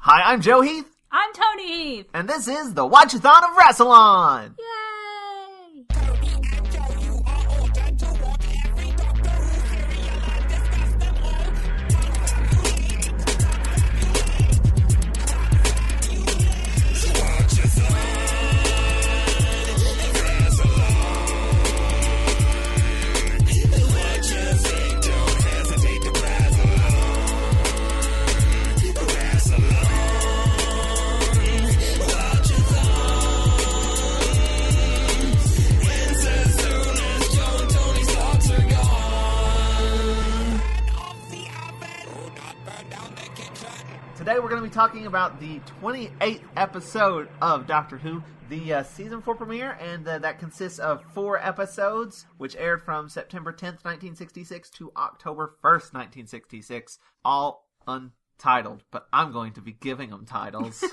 Hi, I'm Joe Heath. I'm Toni Heath. And this is the Watch-A-Thon of Rassilon. Yay! Today we're going to be talking about the 28th episode of Doctor Who, the season 4 premiere, and that consists of 4 episodes, which aired from September 10th, 1966 to October 1st, 1966, all untitled, but I'm going to be giving them titles.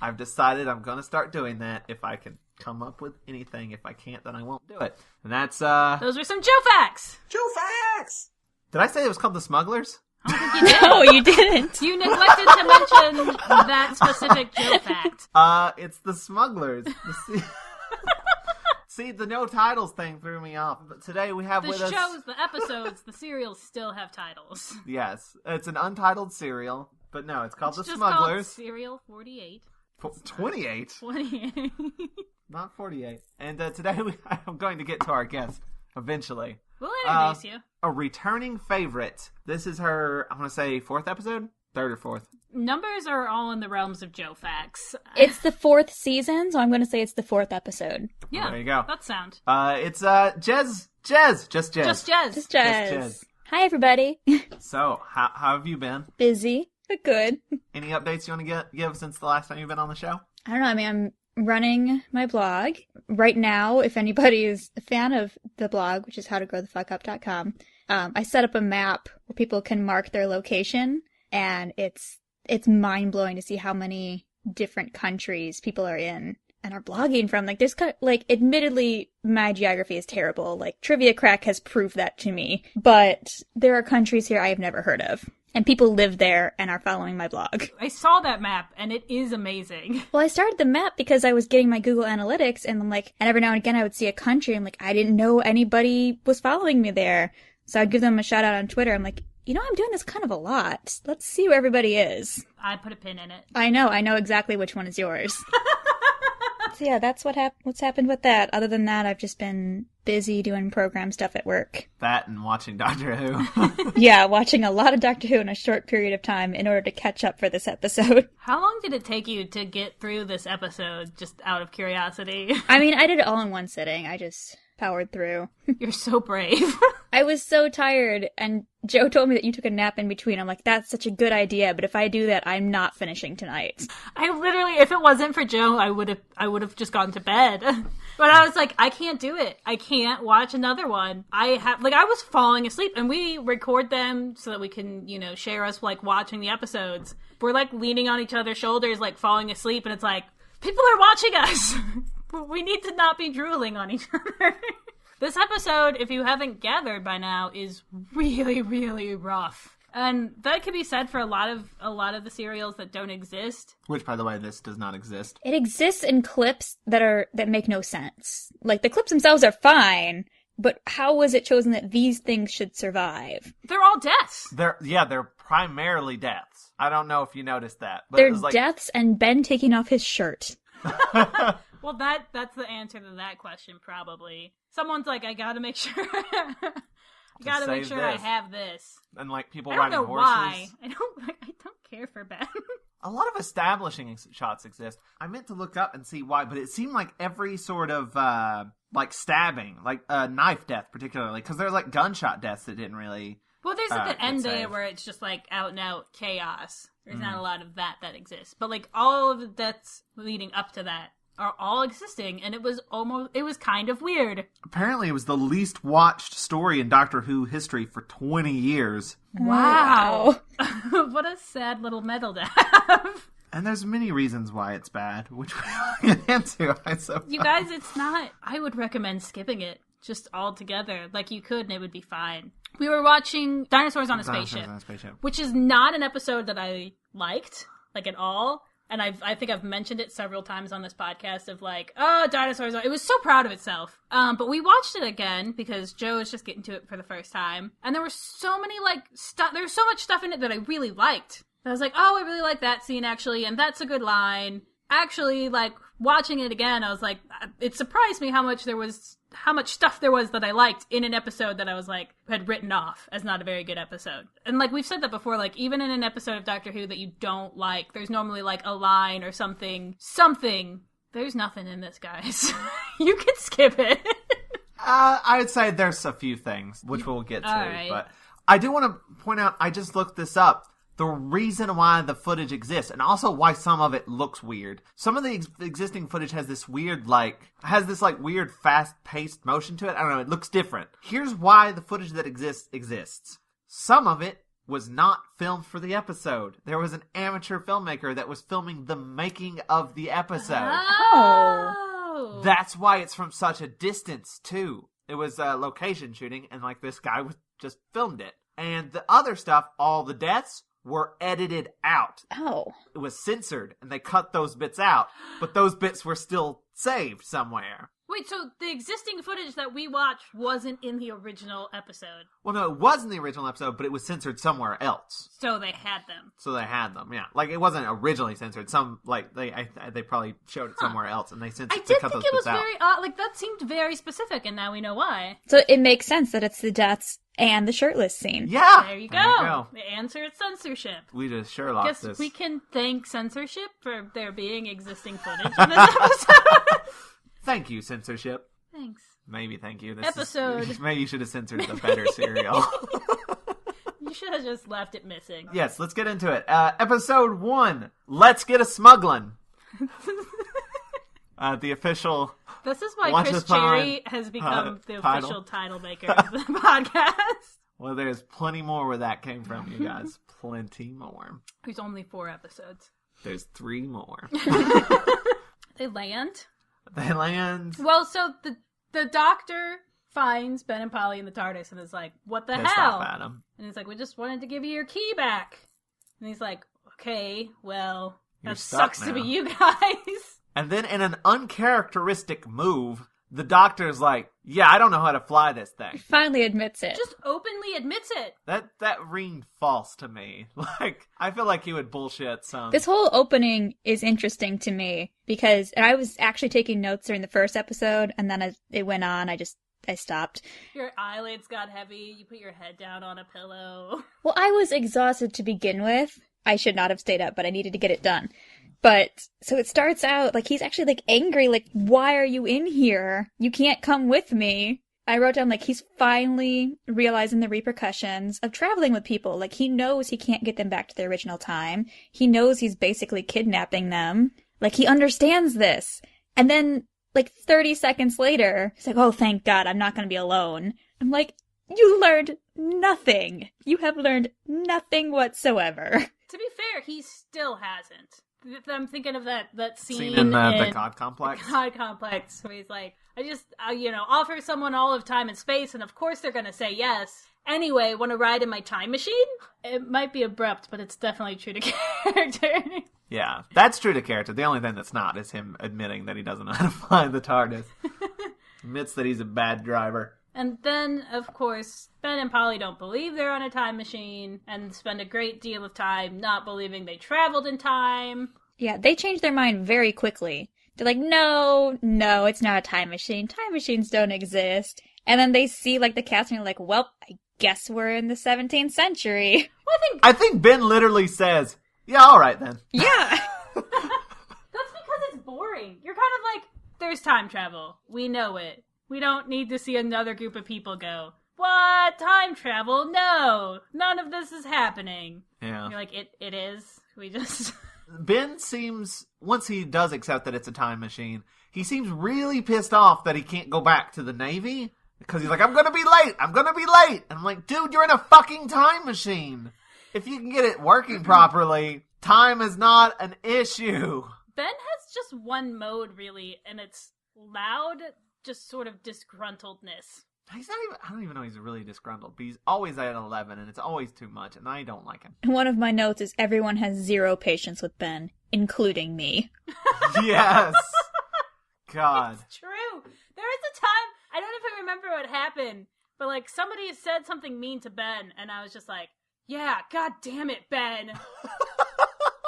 I've decided I'm going to start doing that if I can come up with anything. If I can't, then I won't do it. And that's, Those were some Joe facts! Joe Facts! Did I say it was called the Smugglers? I don't think you did. No, you didn't. You neglected to mention that specific Joe fact. It's the Smugglers. See, the no titles thing threw me off. But today we have The with us... shows, the episodes, the serials still have titles. Yes, it's an untitled serial, but no, it's called It's The just Smugglers. called Serial 48. 28? 28. Not 48. And today I'm going to get to our guest, eventually. We'll introduce you. A returning favorite. This is her, I want to say, 4th episode? 3rd or 4th? Numbers are all in the realms of Joe facts. It's the 4th season, so I'm going to say it's the 4th episode. Yeah, there you go. That's sound. It's Jez. Just Jez. Just Jez. Just Jez. Jez. Hi, everybody. So, how have you been? Busy, but good. Any updates you want to give since the last time you've been on the show? I don't know, I mean, I'm running my blog. Right now, if anybody is a fan of the blog, which is howtogrowthefuckup.com, I set up a map where people can mark their location, and it's mind-blowing to see how many different countries people are in and are blogging from. Like, there's admittedly, my geography is terrible. Like, Trivia Crack has proved that to me. But there are countries here I have never heard of. And people live there and are following my blog. I saw that map, and it is amazing. Well, I started the map because I was getting my Google Analytics, and I'm like, and every now and again I would see a country, I'm like, I didn't know anybody was following me there. So I'd give them a shout out on Twitter. I'm like, I'm doing this kind of a lot. Let's see where everybody is. I put a pin in it. I know exactly which one is yours. So yeah, that's what's happened with that. Other than that, I've just been busy doing program stuff at work. That and watching Doctor Who. Yeah, watching a lot of Doctor Who in a short period of time in order to catch up for this episode. How long did it take you to get through this episode, just out of curiosity? I mean, I did it all in one sitting. I just powered through. You're so brave. I was so tired, and Joe told me that you took a nap in between. I'm like, that's such a good idea, but if I do that, I'm not finishing tonight. I literally, if it wasn't for Joe, I would have just gone to bed. But I was like, I can't do it. I can't watch another one. I was falling asleep, and we record them so that we can, share us, watching the episodes. We're, leaning on each other's shoulders, falling asleep, and it's like, people are watching us! We need to not be drooling on each other. This episode, if you haven't gathered by now, is really, really rough. And that could be said for a lot of the serials that don't exist. Which, by the way, this does not exist. It exists in clips that make no sense. Like, the clips themselves are fine, but how was it chosen that these things should survive? They're all deaths. They're primarily deaths. I don't know if you noticed that. But They're deaths and Ben taking off his shirt. Well, that's the answer to that question, probably. Someone's like, I gotta make sure. I have this. And people I don't riding know horses. why. I don't care for Ben. A lot of establishing shots exist. I meant to look up and see why, but it seemed like every sort of stabbing, knife death particularly, because there's gunshot deaths that didn't really. Well, there's at the end there where it's just out and out chaos. There's not a lot of that exists. But all of the deaths leading up to that are all existing, and it was kind of weird. Apparently it was the least watched story in Doctor Who history for 20 years. Wow. What a sad little medal to have. And there's many reasons why it's bad, which we'll get into, I suppose. You guys, it's not... I would recommend skipping it just all together. You could, and it would be fine. We were watching Dinosaurs on a Spaceship, which is not an episode that I liked. like, at all. And I think I've mentioned it several times on this podcast of like, oh, dinosaurs. It was so proud of itself. But we watched it again because Joe was just getting to it for the first time. And there were so many like stuff. There was so much stuff in it that I really liked. I was like, oh, I really like that scene actually. And that's a good line. Actually, like watching it again, I was like, it surprised me how much stuff there was that I liked in an episode that I was like, had written off as not a very good episode. And like we've said that before, like even in an episode of Doctor Who that you don't like, there's normally like a line or something. There's nothing in this, guys. You can skip it. I would say there's a few things, which we'll get to. Right. But I do want to point out, I just looked this up. The reason why the footage exists, and also why some of it looks weird. Some of the existing footage has this weird, weird fast-paced motion to it. I don't know, it looks different. Here's why the footage that exists. Some of it was not filmed for the episode. There was an amateur filmmaker that was filming the making of the episode. Oh! That's why it's from such a distance, too. It was location shooting, and, like, this guy just filmed it. And the other stuff, all the deaths, were edited out. Oh. It was censored, and they cut those bits out, but those bits were still saved somewhere. Wait, so the existing footage that we watched wasn't in the original episode? Well, no, it was in the original episode, but it was censored somewhere else. So they had them. Yeah. Like, it wasn't originally censored. They probably showed it somewhere else, and they censored. I did cut think those it was bits out. very odd. Like, that seemed very specific, and now we know why. So it makes sense that it's the deaths and the shirtless scene. Yeah! There you go. The answer is censorship. We just Sherlock Guess this. we can thank censorship for there being existing footage in this episode. Thank you, censorship. Thanks. Maybe thank you. Maybe you should have censored the better cereal. You should have just left it missing. Yes, let's get into it. Episode 1, Let's Get a Smugglin'. The official... This is why Chris Watch-A-Thon, Cherry has become the title. official title maker of the podcast. Well, there's plenty more where that came from, you guys. Plenty more. There's only 4 episodes. There's 3 more. They land. Well, so the doctor finds Ben and Polly in the TARDIS and is like, what the pissed hell? off at him. And he's like, we just wanted to give you your key back. And he's like, okay, well, You're that stuck sucks to now. be you guys. And then in an uncharacteristic move, the doctor's like, yeah, I don't know how to fly this He thing. finally admits it. Just openly admits it. That ringed false to me. Like, I feel like he would bullshit some. This whole opening is interesting to me because, and I was actually taking notes during the first episode, and then as it went on, I stopped. Your eyelids got heavy. You put your head down on a pillow. Well, I was exhausted to begin with. I should not have stayed up, but I needed to get it done. But, so it starts out, like, he's actually, like, angry, like, why are you in here? You can't come with me. I wrote down, like, he's finally realizing the repercussions of traveling with people. Like, he knows he can't get them back to their original time. He knows he's basically kidnapping them. Like, he understands this. And then, like, 30 seconds later, he's like, oh, thank God, I'm not gonna be alone. I'm like, you learned nothing. You have learned nothing whatsoever. To be fair, he still hasn't. I'm thinking of that scene in the COD complex. The COD complex, where he's like, I just, offer someone all of time and space, and of course they're gonna say yes. Anyway, want to ride in my time machine? It might be abrupt, but it's definitely true to character. Yeah, that's true to character. The only thing that's not is him admitting that he doesn't know how to fly the TARDIS. Admits that he's a bad driver. And then, of course, Ben and Polly don't believe they're on a time machine and spend a great deal of time not believing they traveled in time. Yeah, they change their mind very quickly. They're like, no, it's not a time machine. Time machines don't exist. And then they see, like, the cast and they're like, well, I guess we're in the 17th century. Well, I think Ben literally says, yeah, all right then. Yeah. That's because it's boring. You're kind of like, there's time travel. We know it. We don't need to see another group of people go, what? Time travel? No. None of this is happening. Yeah. You're like, it is. We just... Ben seems, once he does accept that it's a time machine, he seems really pissed off that he can't go back to the Navy. Because he's like, I'm gonna be late! And I'm like, dude, you're in a fucking time machine! If you can get it working properly, time is not an issue. Ben has just one mode, really, and it's loud, just sort of disgruntledness. He's not even, I don't even know he's really disgruntled, but he's always at 11, and it's always too much, and I don't like him. One of my notes is everyone has zero patience with Ben, including me. Yes! God. It's true. There was a time, I don't even remember what happened, but like somebody said something mean to Ben, and I was just like, yeah, god damn it, Ben.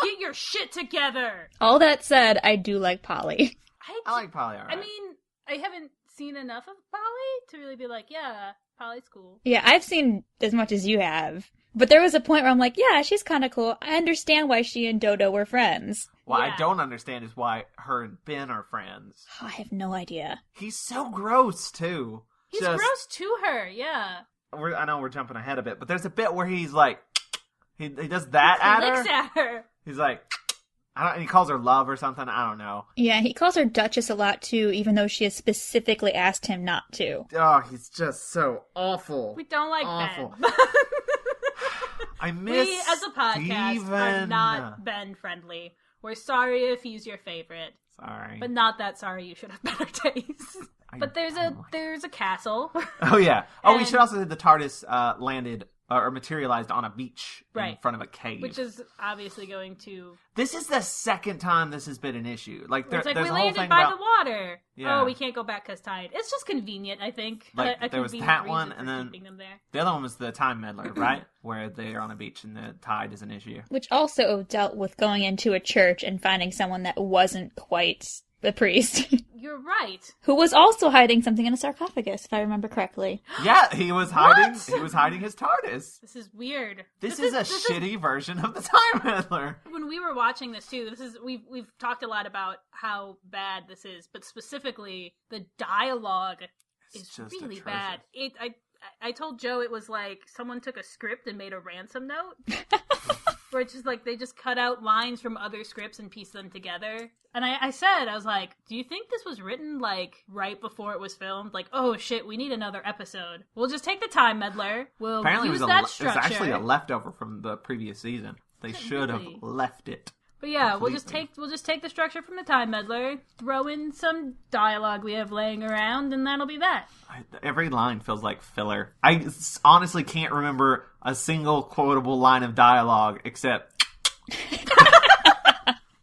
Get your shit together. All that said, I do like Polly. I like Polly, alright. I mean, I haven't seen enough of Polly to really be like, yeah, Polly's cool. Yeah, I've seen as much as you have. But there was a point where I'm like, yeah, she's kind of cool. I understand why she and Dodo were friends. What Yeah. I don't understand is why her and Ben are friends. Oh, I have no idea. He's so gross, too. He's gross to her, yeah. I know we're jumping ahead a bit, but there's a bit where he's like, he does that He at licks her. at her. He's like, he calls her love or something. I don't know. Yeah, he calls her Duchess a lot too, even though she has specifically asked him not to. Oh, he's just so awful. We don't like Awful. Ben. I miss We, as a podcast, are Steven. not Ben-friendly. We're sorry if he's your favorite, Sorry. but not that sorry you should have better taste. But there's a castle. Oh, yeah. Oh, we And- should also say the TARDIS landed or materialized on a beach in Right. front of a cave. Which is obviously going to... This is the second time this has been an issue. Like, It's like, there's we a whole landed thing by about... the water. Yeah. Oh, we can't go back because tide. It's just convenient, I think. Like, a there was convenient that reason one, for and then- keeping them there. The other one was the time meddler, right? Where they're on a beach and the tide is an issue. Which also dealt with going into a church and finding someone that wasn't quite the priest. You're right. Who was also hiding something in a sarcophagus, if I remember correctly. Yeah, he was hiding. What? He was hiding his TARDIS. This is weird. This is a shitty version of the time meddler. When we were watching this too, we've talked a lot about how bad this is, but specifically the dialogue is It's just really atrocious. bad. I told Joe it was like someone took a script and made a ransom note. Where it's just like they just cut out lines from other scripts and pieced them together. And I was like, do you think this was written like right before it was filmed? Like, oh shit, we need another episode. We'll just take the time meddler. We'll Apparently, use it that was structure. actually a leftover from the previous season. They should have Really? left it. But yeah, completely. we'll just take the structure from the time meddler, throw in some dialogue we have laying around, and that'll be that. Every line feels like filler. I honestly can't remember a single quotable line of dialogue except...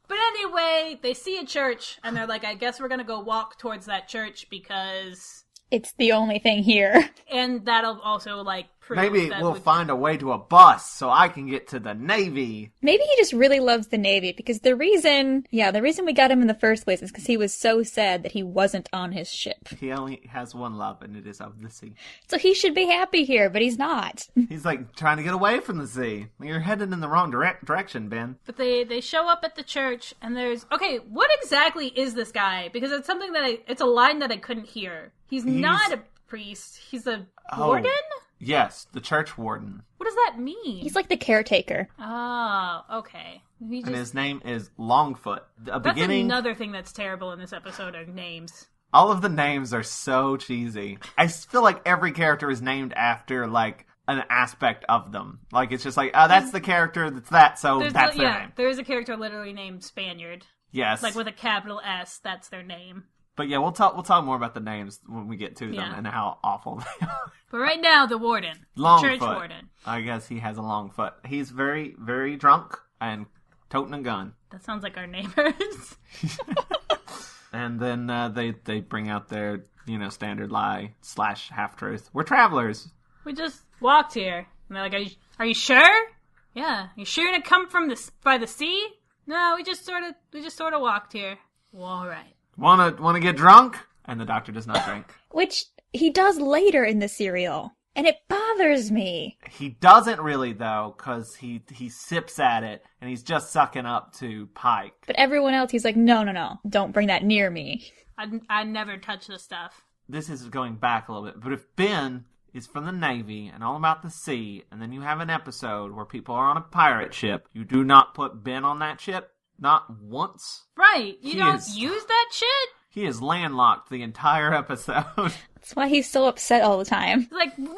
But anyway, they see a church, and they're like, I guess we're gonna go walk towards that church because... It's the only thing here. And that'll also, like, prove Maybe that we'll we- find a way to a bus so I can get to the Navy. Maybe he just really loves the Navy, because the reason we got him in the first place is because he was so sad that he wasn't on his ship. He only has one love, and it is of the sea. So he should be happy here, but he's not. He's like trying to get away from the sea. You're headed in the wrong direction, Ben. But they show up at the church, and there's... Okay, what exactly is this guy? Because it's something that it's a line that I couldn't hear. He's not a priest. He's a warden? Yes, the church warden. What does that mean? He's like the caretaker. Oh, okay. He And just... his name is Longfoot. That's another thing that's terrible in this episode are names. All of the names are so cheesy. I feel like every character is named after, like, an aspect of them. Like, it's just like, oh, that's the character that's that, so that's their name. There is a character literally named Spaniard. Yes. Like with a capital S, that's their name. But yeah, we'll talk more about the names when we get to them Yeah. and how awful they are. But right now, the warden. Longfoot. Church warden. I guess he has a long foot. He's very, very drunk and toting a gun. That sounds like our neighbors. And then they bring out their, standard lie / half-truth. We're travelers. We just walked here. And they're like, are you sure? Yeah. You sure to come from by the sea? No, we just sort of walked here. Well, all right. Wanna get drunk? And the doctor does not drink. Which he does later in the serial. And it bothers me. He doesn't really, though, because he sips at it, and he's just sucking up to Pike. But everyone else, he's like, no, don't bring that near me. I never touch this stuff. This is going back a little bit, but if Ben is from the Navy and all about the sea, and then you have an episode where people are on a pirate ship, you do not put Ben on that ship, not once. Right. You He don't is- use that shit? He is landlocked the entire episode. That's why he's so upset all the time. It's like, literally,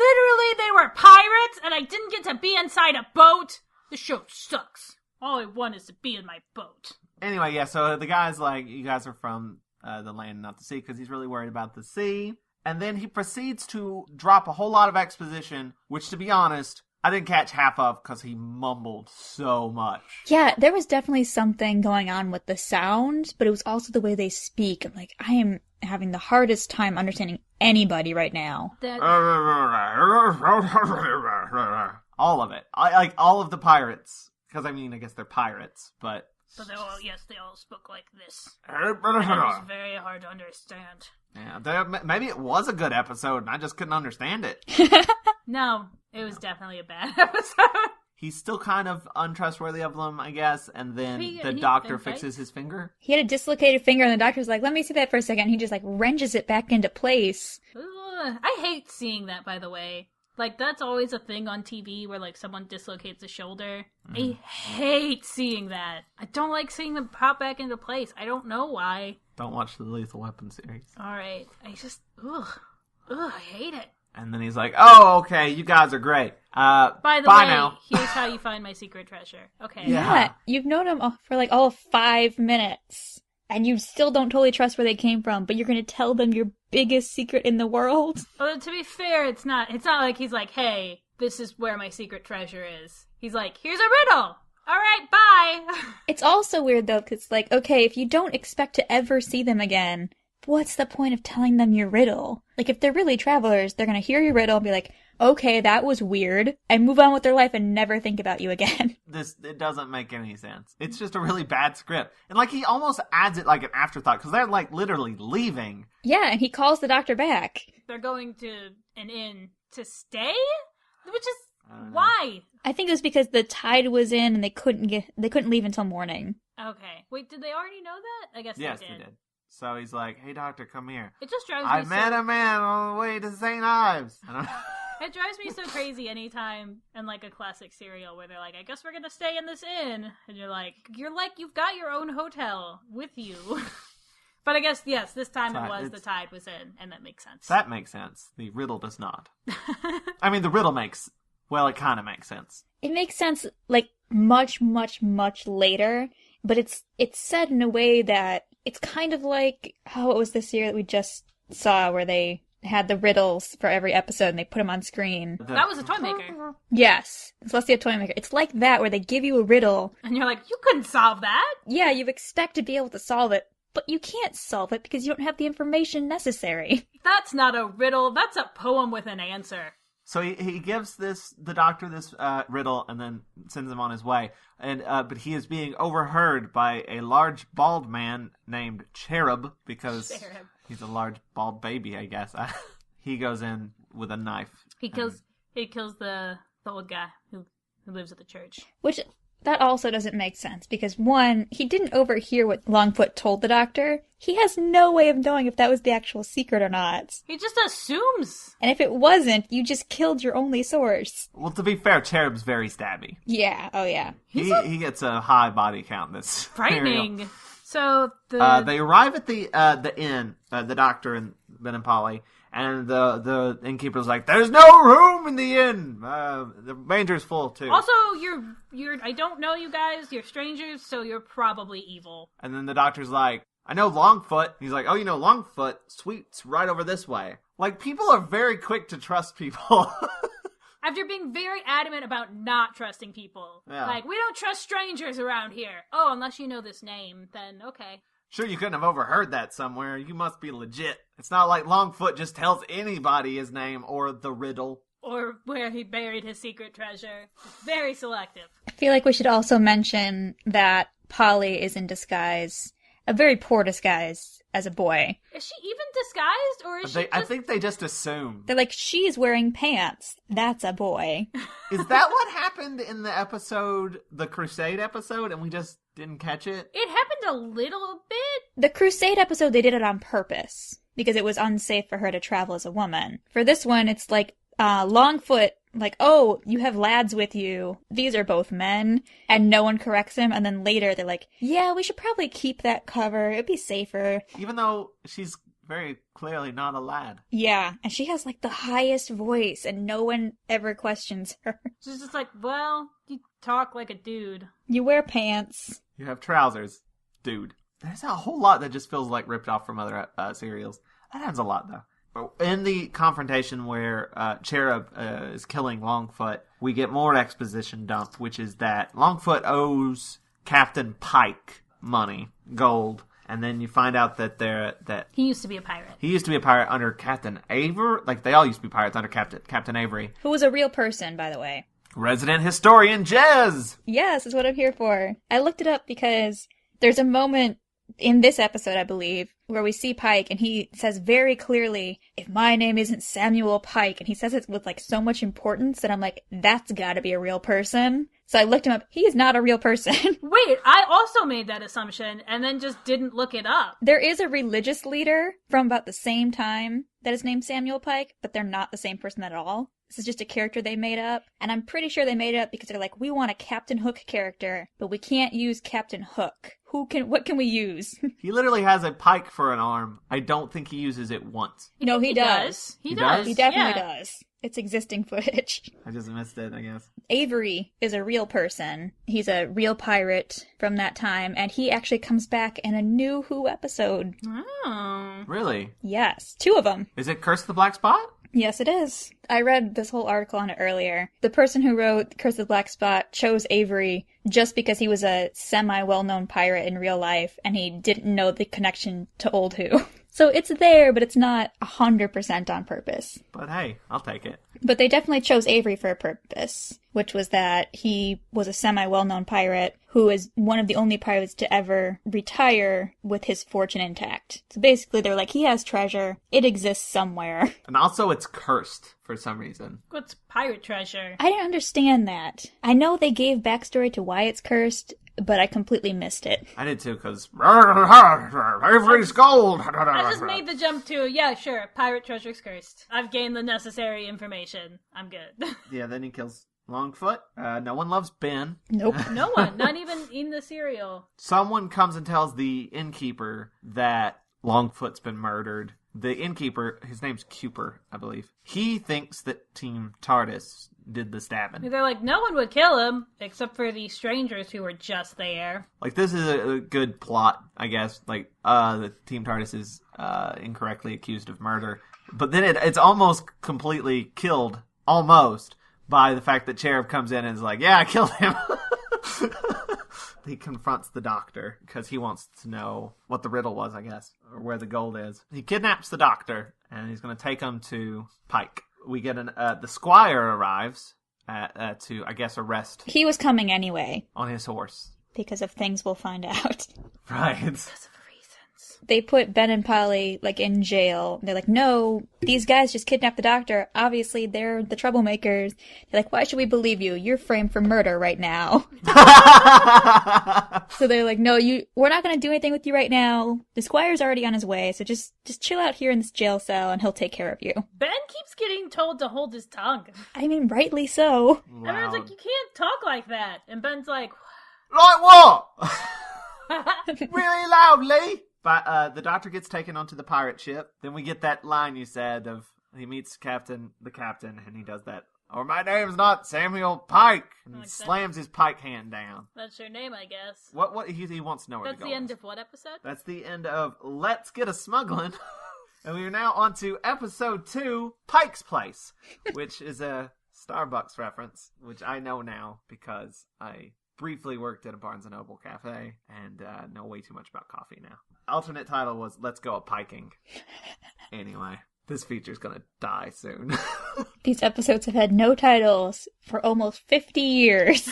they were pirates, and I didn't get to be inside a boat. This show sucks. All I want is to be in my boat. Anyway, yeah, so the guy's like, you guys are from the land, not the sea, because he's really worried about the sea. And then he proceeds to drop a whole lot of exposition, which, to be honest, I didn't catch half of because he mumbled so much. Yeah, there was definitely something going on with the sound, but it was also the way they speak. I'm like, I am having the hardest time understanding anybody right now. All of it. Like, all of the pirates. Because, I mean, I guess they're pirates, but... But they all spoke like this. It was very hard to understand. Yeah, maybe it was a good episode, and I just couldn't understand it. No, it was definitely a bad episode. He's still kind of untrustworthy of them, I guess, and then the doctor fixes his finger. He had a dislocated finger, and the doctor's like, let me see that for a second. And he just, like, wrenches it back into place. I hate seeing that, by the way. Like, that's always a thing on TV where, like, someone dislocates a shoulder. I hate seeing that. I don't like seeing them pop back into place. I don't know why. Don't watch the Lethal Weapon series. Alright. I just, I hate it. And then he's like, oh, okay, you guys are great. By the way, now. Here's how you find my secret treasure. Okay. Yeah, you've known him for, like, all of 5 minutes. And you still don't totally trust where they came from, but you're going to tell them your biggest secret in the world? Well, to be fair, it's not like he's like, hey, this is where my secret treasure is. He's like, here's a riddle! Alright, bye! It's also weird, though, because it's like, okay, if you don't expect to ever see them again, what's the point of telling them your riddle? Like, if they're really travelers, they're going to hear your riddle and be like, okay, that was weird, and move on with their life and never think about you again. It doesn't make any sense. It's just a really bad script. And, like, he almost adds it like an afterthought, because they're, like, literally leaving. Yeah, and he calls the doctor back. They're going to an inn to stay? Which is, why? I think it was because the tide was in and they couldn't leave until morning. Okay. Wait, did they already know that? I guess yes, they did. So he's like, hey, doctor, come here. It just drives me I met a man on the way to St. Ives. It drives me so crazy anytime in, like, a classic serial where they're like, I guess we're gonna stay in this inn. And you're like, you've got your own hotel with you. But I guess, yes, this time the tide was in, and that makes sense. That makes sense. The riddle does not. I mean, the riddle it kind of makes sense. It makes sense, like, much, much, much later, but it's said in a way that it's kind of like, what was this year that we just saw where they had the riddles for every episode and they put them on screen. That was a toy maker. Yes. Celestia Toy Maker. It's like that where they give you a riddle. And you're like, you couldn't solve that. Yeah, you expect to be able to solve it, but you can't solve it because you don't have the information necessary. That's not a riddle. That's a poem with an answer. So he gives the doctor this riddle and then sends him on his way. And but he is being overheard by a large bald man named Cherub because he's a large bald baby, I guess. He goes in with a knife. He kills the old guy who lives at the church. Which that also doesn't make sense because one, he didn't overhear what Longfoot told the doctor. He has no way of knowing if that was the actual secret or not. He just assumes. And if it wasn't, you just killed your only source. Well, to be fair, Cherub's very stabby. Yeah, oh yeah. He gets a high body count. This frightening. So they arrive at the inn, the doctor and Ben and Polly, and the innkeeper's like, "There's no room in the inn. The ranger's full too." Also, you're I don't know you guys. You're strangers, so you're probably evil. And then the doctor's like, "I know Longfoot." He's like, "Oh, you know Longfoot? Sweet's right over this way." Like, people are very quick to trust people. After being very adamant about not trusting people. Yeah. Like, we don't trust strangers around here. Oh, unless you know this name, then okay. Sure, you couldn't have overheard that somewhere. You must be legit. It's not like Longfoot just tells anybody his name or the riddle. Or where he buried his secret treasure. Very selective. I feel like we should also mention that Polly is in disguise. A very poor disguise as a boy. Is she even disguised, or is she just... I think they just assume. They're like, she's wearing pants. That's a boy. Is that what happened in the episode, the Crusade episode, and we just didn't catch it? It happened a little bit. The Crusade episode, they did it on purpose. Because it was unsafe for her to travel as a woman. For this one, it's like, Longfoot, like, oh, you have lads with you. These are both men. And no one corrects him. And then later they're like, yeah, we should probably keep that cover. It'd be safer. Even though she's very clearly not a lad. Yeah. And she has, like, the highest voice. And no one ever questions her. She's just like, well, you talk like a dude. You wear pants. You have trousers. Dude. There's a whole lot that just feels like ripped off from other serials. That happens a lot, though. In the confrontation where Cherub is killing Longfoot, we get more exposition dump, which is that Longfoot owes Captain Pike money, gold, and then you find out that he used to be a pirate. He used to be a pirate under Captain Avery. Like, they all used to be pirates under Captain Avery. Who was a real person, by the way. Resident historian Jez! Yes, is what I'm here for. I looked it up because there's a moment in this episode, I believe, where we see Pike, and he says very clearly, if my name isn't Samuel Pike, and he says it with, like, so much importance that I'm like, that's gotta be a real person. So I looked him up. He is not a real person. Wait, I also made that assumption, and then just didn't look it up. There is a religious leader from about the same time that is named Samuel Pike, but they're not the same person at all. This is just a character they made up, and I'm pretty sure they made it up because they're like, we want a Captain Hook character, but we can't use Captain Hook. What can we use? He literally has a pike for an arm. I don't think he uses it once. No, he does. He does. He definitely does. It's existing footage. I just missed it, I guess. Avery is a real person. He's a real pirate from that time, and he actually comes back in a new Who episode. Oh. Really? Yes. 2 of them. Is it Curse of the Black Spot? Yes, it is. I read this whole article on it earlier. The person who wrote Curse of the Black Spot chose Avery just because he was a semi-well-known pirate in real life, and he didn't know the connection to Old Who. So it's there, but it's not 100% on purpose. But hey, I'll take it. But they definitely chose Avery for a purpose, which was that he was a semi-well-known pirate who is one of the only pirates to ever retire with his fortune intact. So basically they're like, he has treasure, it exists somewhere. And also it's cursed for some reason. What's pirate treasure? I didn't understand that. I know they gave backstory to why it's cursed, but I completely missed it. I did too, because Avery's gold! I just made the jump to, yeah, sure, pirate treasure's cursed. I've gained the necessary information. I'm good. Yeah, then he kills Longfoot. No one loves Ben. Nope. No one, not even in the serial. Someone comes and tells the innkeeper that Longfoot's been murdered. The innkeeper, his name's Cooper, I believe. He thinks that Team TARDIS did the stabbing. They're like, no one would kill him, except for the strangers who were just there. Like, this is a good plot, I guess. Like, the Team TARDIS is incorrectly accused of murder. But then it's almost completely killed, almost, by the fact that Cherub comes in and is like, yeah, I killed him. He confronts the doctor because he wants to know what the riddle was, I guess, or where the gold is. He kidnaps the doctor, and he's going to take him to Pike. We get the squire arrives to, I guess, arrest. He was coming anyway. On his horse. Because of things we'll find out. Right. Because of reasons. They put Ben and Polly, like, in jail. They're like, no, these guys just kidnapped the doctor. Obviously, they're the troublemakers. They're like, why should we believe you? You're framed for murder right now. So they're like, no, we're not going to do anything with you right now. The squire's already on his way, so just chill out here in this jail cell and he'll take care of you. Ben keeps getting told to hold his tongue. I mean, rightly so. Wow. Everyone's like, you can't talk like that. And Ben's like, like what? Really loudly? But the doctor gets taken onto the pirate ship. Then we get that line you said of he meets the captain, and he does that. Or my name's not Samuel Pike. And he slams his pike hand down. That's your name, I guess. What he wants to know where to go. That's the end of what episode? That's the end of Let's Get a Smuggling. And we are now on to episode 2, Pike's Place, which is a Starbucks reference, which I know now because I briefly worked at a Barnes & Noble cafe and know way too much about coffee now. Alternate title was Let's Go A-Piking. Anyway, this feature's gonna die soon. These episodes have had no titles for almost 50 years.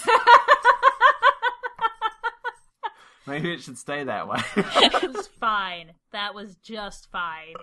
Maybe it should stay that way. That was fine. That was just fine.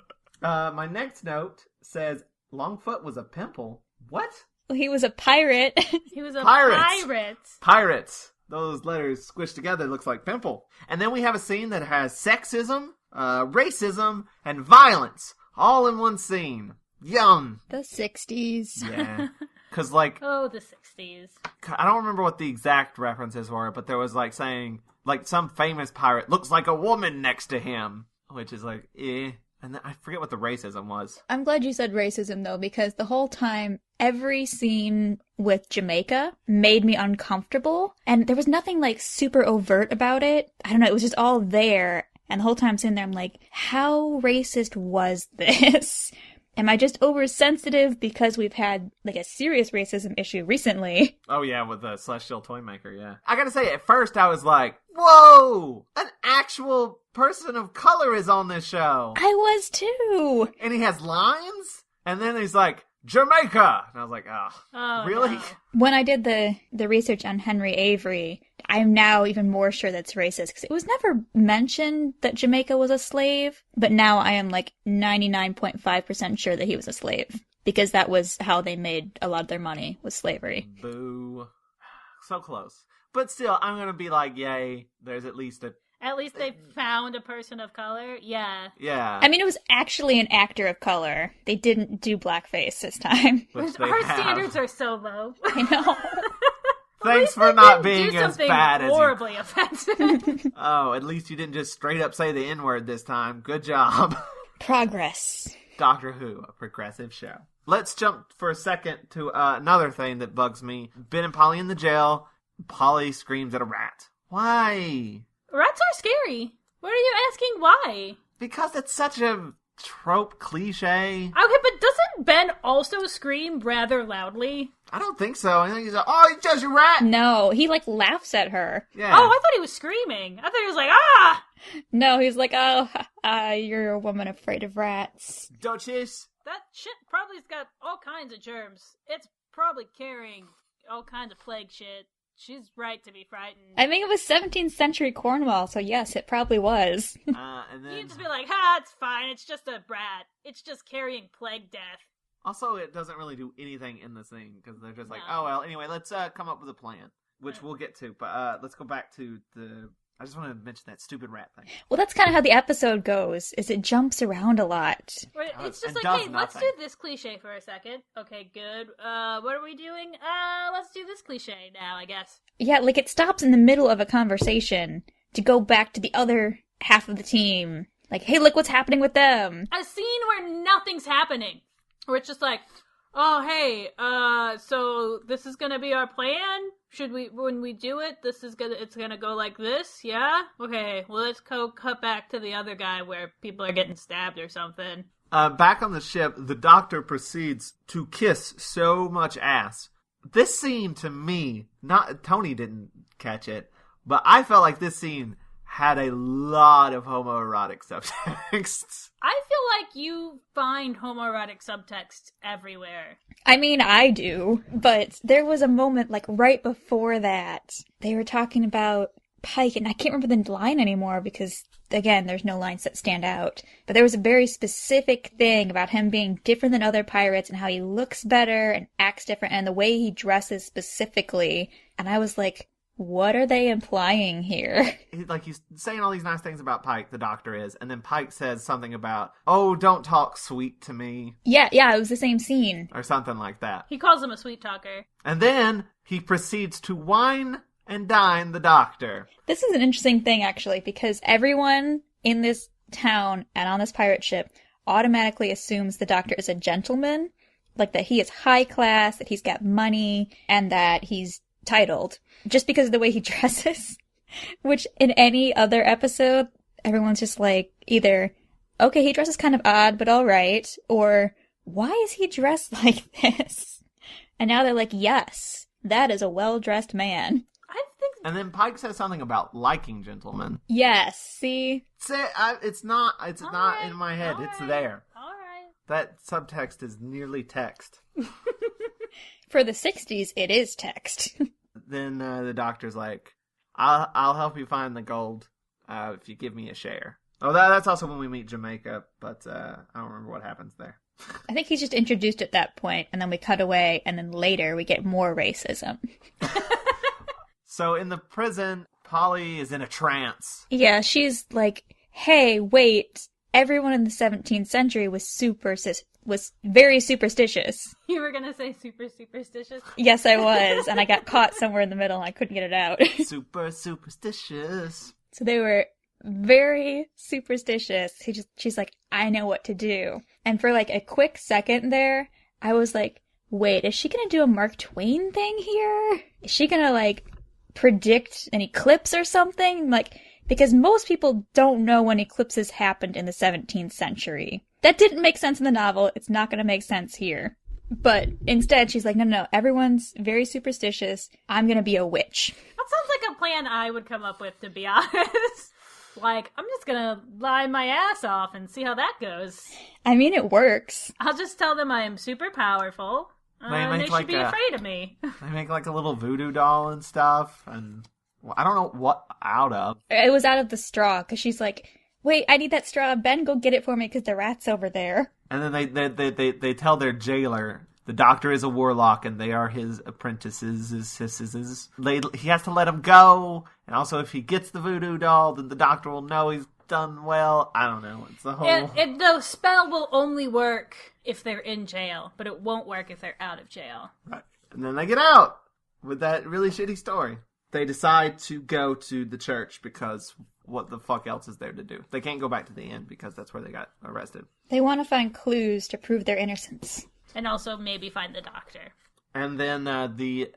My next note says, Longfoot was a pimple. What? Well, he was a pirate. He was a Pirates. pirate. Pirates. Those letters squished together looks like pimple. And then we have a scene that has sexism, racism, and violence all in one scene. Yum. The 60s. Yeah. Because, like... Oh, the 60s. I don't remember what the exact references were, but there was, like, saying, like, some famous pirate looks like a woman next to him. Which is like, eh. And I forget what the racism was. I'm glad you said racism, though, because the whole time, every scene with Jamaica made me uncomfortable. And there was nothing, like, super overt about it. I don't know, it was just all there. And the whole time sitting there, I'm like, how racist was this? am I just oversensitive because we've had, like, a serious racism issue recently? Oh, yeah, with the Celestial Toymaker, yeah. I gotta say, at first I was like, whoa! An actual person of color is on this show! I was too! And he has lines? And then he's like, Jamaica! And I was like, Oh, really? no. When I did the research on Henry Avery, I'm now even more sure that's racist, because it was never mentioned that Jamaica was a slave, but now I am like 99.5% sure that he was a slave, because that was how they made a lot of their money, was slavery. Boo. So close. But still, I'm gonna be like, yay, there's at least a... At least they found a person of color. Yeah. Yeah. I mean, it was actually an actor of color. They didn't do blackface this time. Which they Our have. standards are so low. I know. Thanks for They not didn't being do as something bad as you... horribly offensive. Oh, at least you didn't just straight up say the N-word this time. Good job. Progress. Doctor Who, a progressive show. Let's jump for a second to another thing that bugs me. Ben and Polly in the jail. Polly screams at a rat. Why? Rats are scary. What are you asking why? Because it's such a trope cliche. Okay, but doesn't Ben also scream rather loudly? I don't think so. I think he's like, oh, he's just a rat. No, he like laughs at her. Yeah. Oh, I thought he was screaming. I thought he was like, ah! No, he's like, oh, you're a woman afraid of rats. Duchess. That shit probably's got all kinds of germs. It's probably carrying all kinds of plague shit. She's right to be frightened. I think it was 17th century Cornwall, so yes, it probably was. And then... You just be like, ha, it's fine. It's just a rat. It's just carrying plague death. Also, it doesn't really do anything in the scene, because they're just like, No. oh, well, anyway, let's come up with a plan, which we'll get to. But let's go back to the... I just want to mention that stupid rat thing. Well, that's kind of how the episode goes, is it jumps around a lot. It's just It like, does hey, let's nothing. do this cliche for a second. Okay, good. What are we doing? Let's do this cliche now, I guess. Yeah, like it stops in the middle of a conversation to go back to the other half of the team. Like, hey, look what's happening with them. A scene where nothing's happening. Where it's just like, oh, hey, so this is gonna be our plan? Should we, when we do it, it's gonna go like this? Yeah? Okay, well, let's cut back to the other guy where people are getting stabbed or something. Back on the ship, the doctor proceeds to kiss so much ass. This scene, to me, Toni didn't catch it, but I felt like this scene had a lot of homoerotic subtext. I feel like you find homoerotic subtext everywhere. I mean, I do, but there was a moment, like, right before that, they were talking about Pike, and I can't remember the line anymore because, again, there's no lines that stand out. But there was a very specific thing about him being different than other pirates and how he looks better and acts different and the way he dresses specifically. And I was like, what are they implying here? He's saying all these nice things about Pike, the doctor is, and then Pike says something about, oh, don't talk sweet to me. Yeah, it was the same scene. Or something like that. He calls him a sweet talker. And then he proceeds to wine and dine the doctor. This is an interesting thing, actually, because everyone in this town and on this pirate ship automatically assumes the doctor is a gentleman, like that he is high class, that he's got money, and that he's titled, just because of the way he dresses. Which, in any other episode, everyone's just like, either, okay, he dresses kind of odd, but alright, or, why is he dressed like this? And now they're like, yes, that is a well-dressed man. I think And then Pike says something about liking gentlemen. Yes, see? It's not right, in my head. all It's right. there. All right. That subtext is nearly text. For the 60s, it is text. Then the doctor's like, I'll help you find the gold if you give me a share. Oh, that's also when we meet Jamaica, but I don't remember what happens there. I think he's just introduced at that point, and then we cut away, and then later we get more racism. So in the prison, Polly is in a trance. Yeah, she's like, hey, wait, everyone in the 17th century was very superstitious. You were gonna say super superstitious? Yes, I was, and I got caught somewhere in the middle, and I couldn't get it out. Super superstitious. So they were very superstitious. She's like, I know what to do. And for like a quick second there, I was like, wait, is she gonna do a Mark Twain thing here? Is she gonna like predict an eclipse or something? Like, because most people don't know when eclipses happened in the 17th century. that didn't make sense in the novel. It's not going to make sense here. But instead, she's like, no, everyone's very superstitious. I'm going to be a witch. That sounds like a plan I would come up with, to be honest. Like, I'm just gonna lie my ass off and see how that goes. I mean, it works. I'll just tell them I am super powerful. They should be afraid of me. They make like a little voodoo doll and stuff, and I don't know what out of. It was out of the straw, because she's like, wait, I need that straw. Ben, go get it for me, because the rat's over there. And then they tell their jailer, the doctor is a warlock, and they are his apprentices. He has to let him go, and also if he gets the voodoo doll, then the doctor will know he's done well. I don't know. It's the whole... The spell will only work if they're in jail, but it won't work if they're out of jail. Right. And then they get out with that really shitty story. They decide to go to the church because what the fuck else is there to do? They can't go back to the inn because that's where they got arrested. They want to find clues to prove their innocence. And also maybe find the doctor. And then the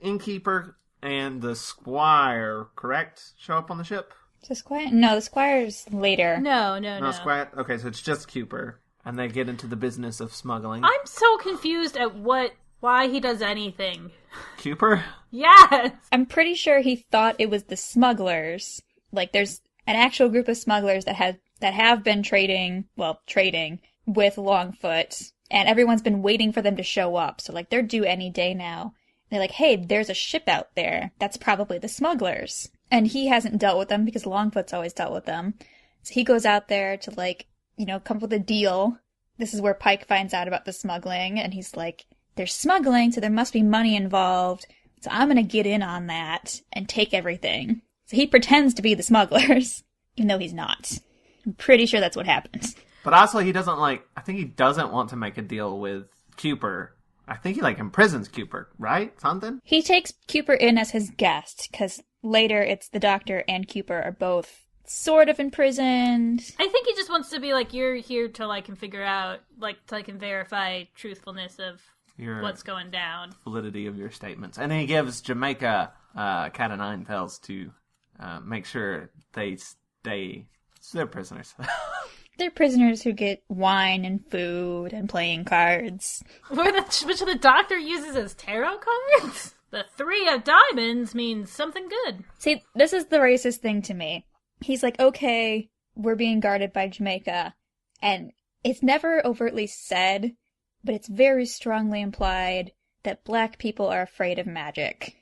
innkeeper and the squire, correct, show up on the ship? The squire? No, the squire's later. No. Squire. Okay, so it's just Cooper, and they get into the business of smuggling. I'm so confused at why he does anything. Cooper? Yes! I'm pretty sure he thought it was the smugglers. Like, there's an actual group of smugglers that have been trading with Longfoot, and everyone's been waiting for them to show up. So, like, they're due any day now. They're like, hey, there's a ship out there. That's probably the smugglers. And he hasn't dealt with them because Longfoot's always dealt with them. So he goes out there to, like, come up with a deal. This is where Pike finds out about the smuggling, and he's like, they're smuggling, so there must be money involved. So I'm gonna get in on that and take everything. So he pretends to be the smugglers, even though he's not. I'm pretty sure that's what happens. But also he doesn't I think he doesn't want to make a deal with Cooper. I think he imprisons Cooper, right? Something? He takes Cooper in as his guest, because later it's the doctor and Cooper are both sort of imprisoned. I think he just wants to be like, you're here till I can figure out, till I can verify truthfulness of what's going down. Validity of your statements. And then he gives Jamaica cat of nine tails to make sure they stay... So they're prisoners. They're prisoners who get wine and food and playing cards. Which the doctor uses as tarot cards? The 3 of diamonds means something good. See, this is the racist thing to me. He's like, okay, we're being guarded by Jamaica. And it's never overtly said, but it's very strongly implied that black people are afraid of magic.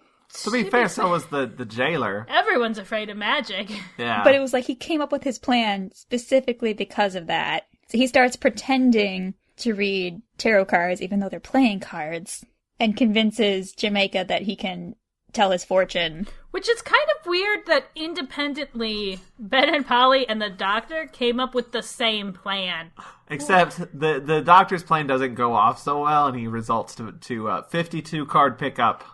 To be fair, so was the jailer. Everyone's afraid of magic. Yeah. But it was like he came up with his plan specifically because of that. So he starts pretending to read tarot cards, even though they're playing cards, and convinces Jamaica that he can tell his fortune. Which is kind of weird that independently Ben and Polly and the doctor came up with the same plan. Except the doctor's plan doesn't go off so well, and he results to 52 card pickup.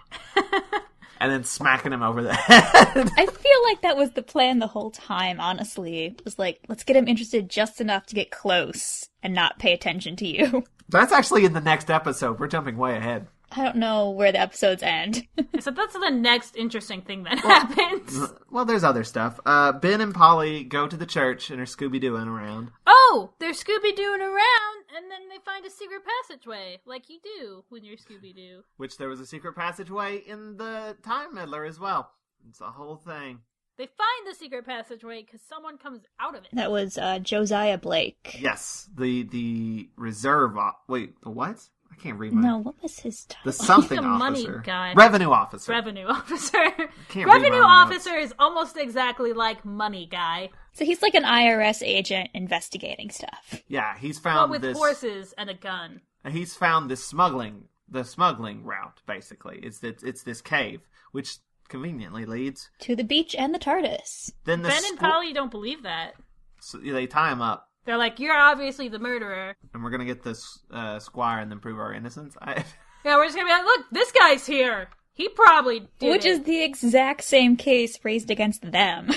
And then smacking him over the head. I feel like that was the plan the whole time, honestly. It was like, let's get him interested just enough to get close and not pay attention to you. That's actually in the next episode. We're jumping way ahead. I don't know where the episodes end. So that's the next interesting thing that happens. Well, there's other stuff. Ben and Polly go to the church and are Scooby-Dooing around. Oh, they're Scooby-Dooing around, and then they find a secret passageway, like you do when you're Scooby-Doo. Which there was a secret passageway in the Time Meddler as well. It's a whole thing. They find the secret passageway because someone comes out of it. That was Josiah Blake. Yes, the reserve... Wait, the what? I can't read No, what was his title? The something the officer. Money guy. Revenue officer. Revenue officer. Revenue officer is almost exactly like money guy. So he's like an IRS agent investigating stuff. Yeah, he's found with this... horses and a gun. He's found this smuggling route, basically. It's this cave, which conveniently leads... to the beach and the TARDIS. Then Ben and Polly don't believe that. So they tie him up. They're like, you're obviously the murderer. And we're going to get this squire and then prove our innocence. Yeah, we're just going to be like, look, this guy's here. He probably did Which is the exact same case raised against them.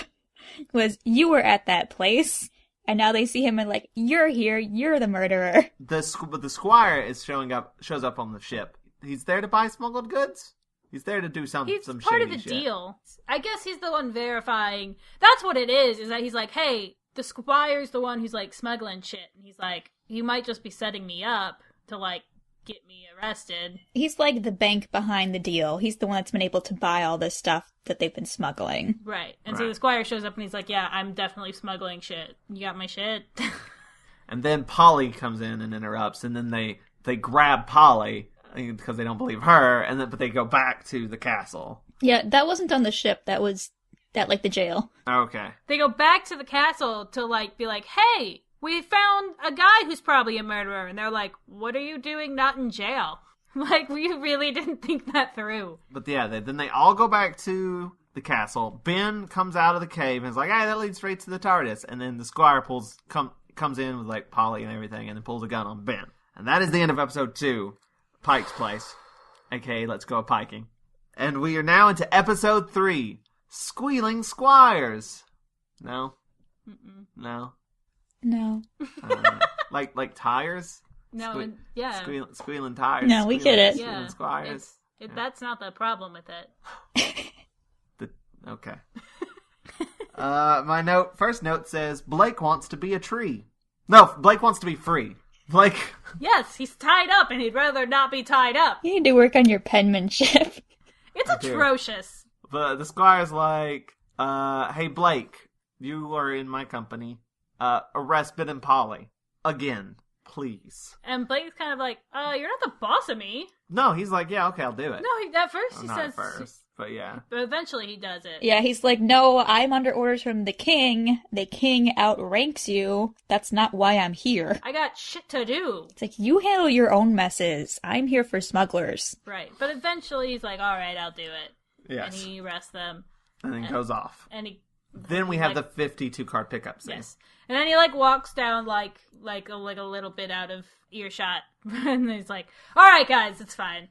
Was, you were at that place, and now they see him and like, you're here, you're the murderer. The squire shows up on the ship. He's there to buy smuggled goods? He's there to do some He's shady part of the shit. deal. I guess he's the one verifying. That's what it is that he's like, hey, the squire's the one who's, like, smuggling shit. And he's like, you might just be setting me up to, like, get me arrested. He's like the bank behind the deal. He's the one that's been able to buy all this stuff that they've been smuggling. Right. And so the squire shows up and he's like, yeah, I'm definitely smuggling shit. You got my shit? And then Polly comes in and interrupts, and then they grab Polly because they don't believe her, but they go back to the castle. Yeah, that wasn't on the ship. That was at, like, the jail. Okay. They go back to the castle to, like, be like, hey, we found a guy who's probably a murderer. And they're like, what are you doing not in jail? Like, we really didn't think that through. But yeah, then they all go back to the castle. Ben comes out of the cave and is like, hey, that leads straight to the TARDIS. And then the squire comes in with, like, Polly and everything, and then pulls a gun on Ben. And that is the end of episode 2, Pike's Place. Okay, let's go piking. And we are now into episode 3, Squealing Squires. No? Mm-mm. No? No. Like tires? No, yeah. Squealing tires. No, we get it. Squealing Squires. That's not the problem with it. Okay. My first note says, Blake wants to be a tree. No, Blake wants to be free. Blake. Yes, he's tied up and he'd rather not be tied up. You need to work on your penmanship. It's atrocious. But the squire's like, hey, Blake, you are in my company. Arrest Ben and Polly. Again, please. And Blake's kind of like, you're not the boss of me. No, he's like, yeah, okay, I'll do it. No, at first he not says... at first, but yeah. But eventually he does it. Yeah, he's like, no, I'm under orders from the king. The king outranks you. That's not why I'm here. I got shit to do. It's like, you handle your own messes. I'm here for smugglers. Right. But eventually he's like, all right, I'll do it. Yes. And he arrests them. And then goes off. And he... Then we have the 52 card pickup scene. Yes. And then he, like, walks down, like a little bit out of earshot. And he's like, all right, guys, it's fine.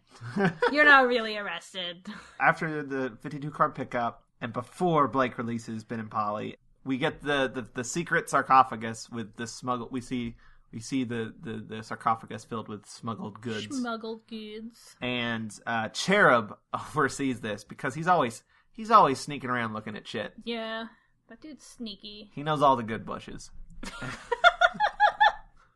You're not really arrested. After the 52 card pickup, and before Blake releases Ben and Polly, we get the secret sarcophagus with the smuggled... We see the sarcophagus filled with smuggled goods. Smuggled goods. And Cherub oversees this because he's always sneaking around looking at shit. Yeah, that dude's sneaky. He knows all the good bushes.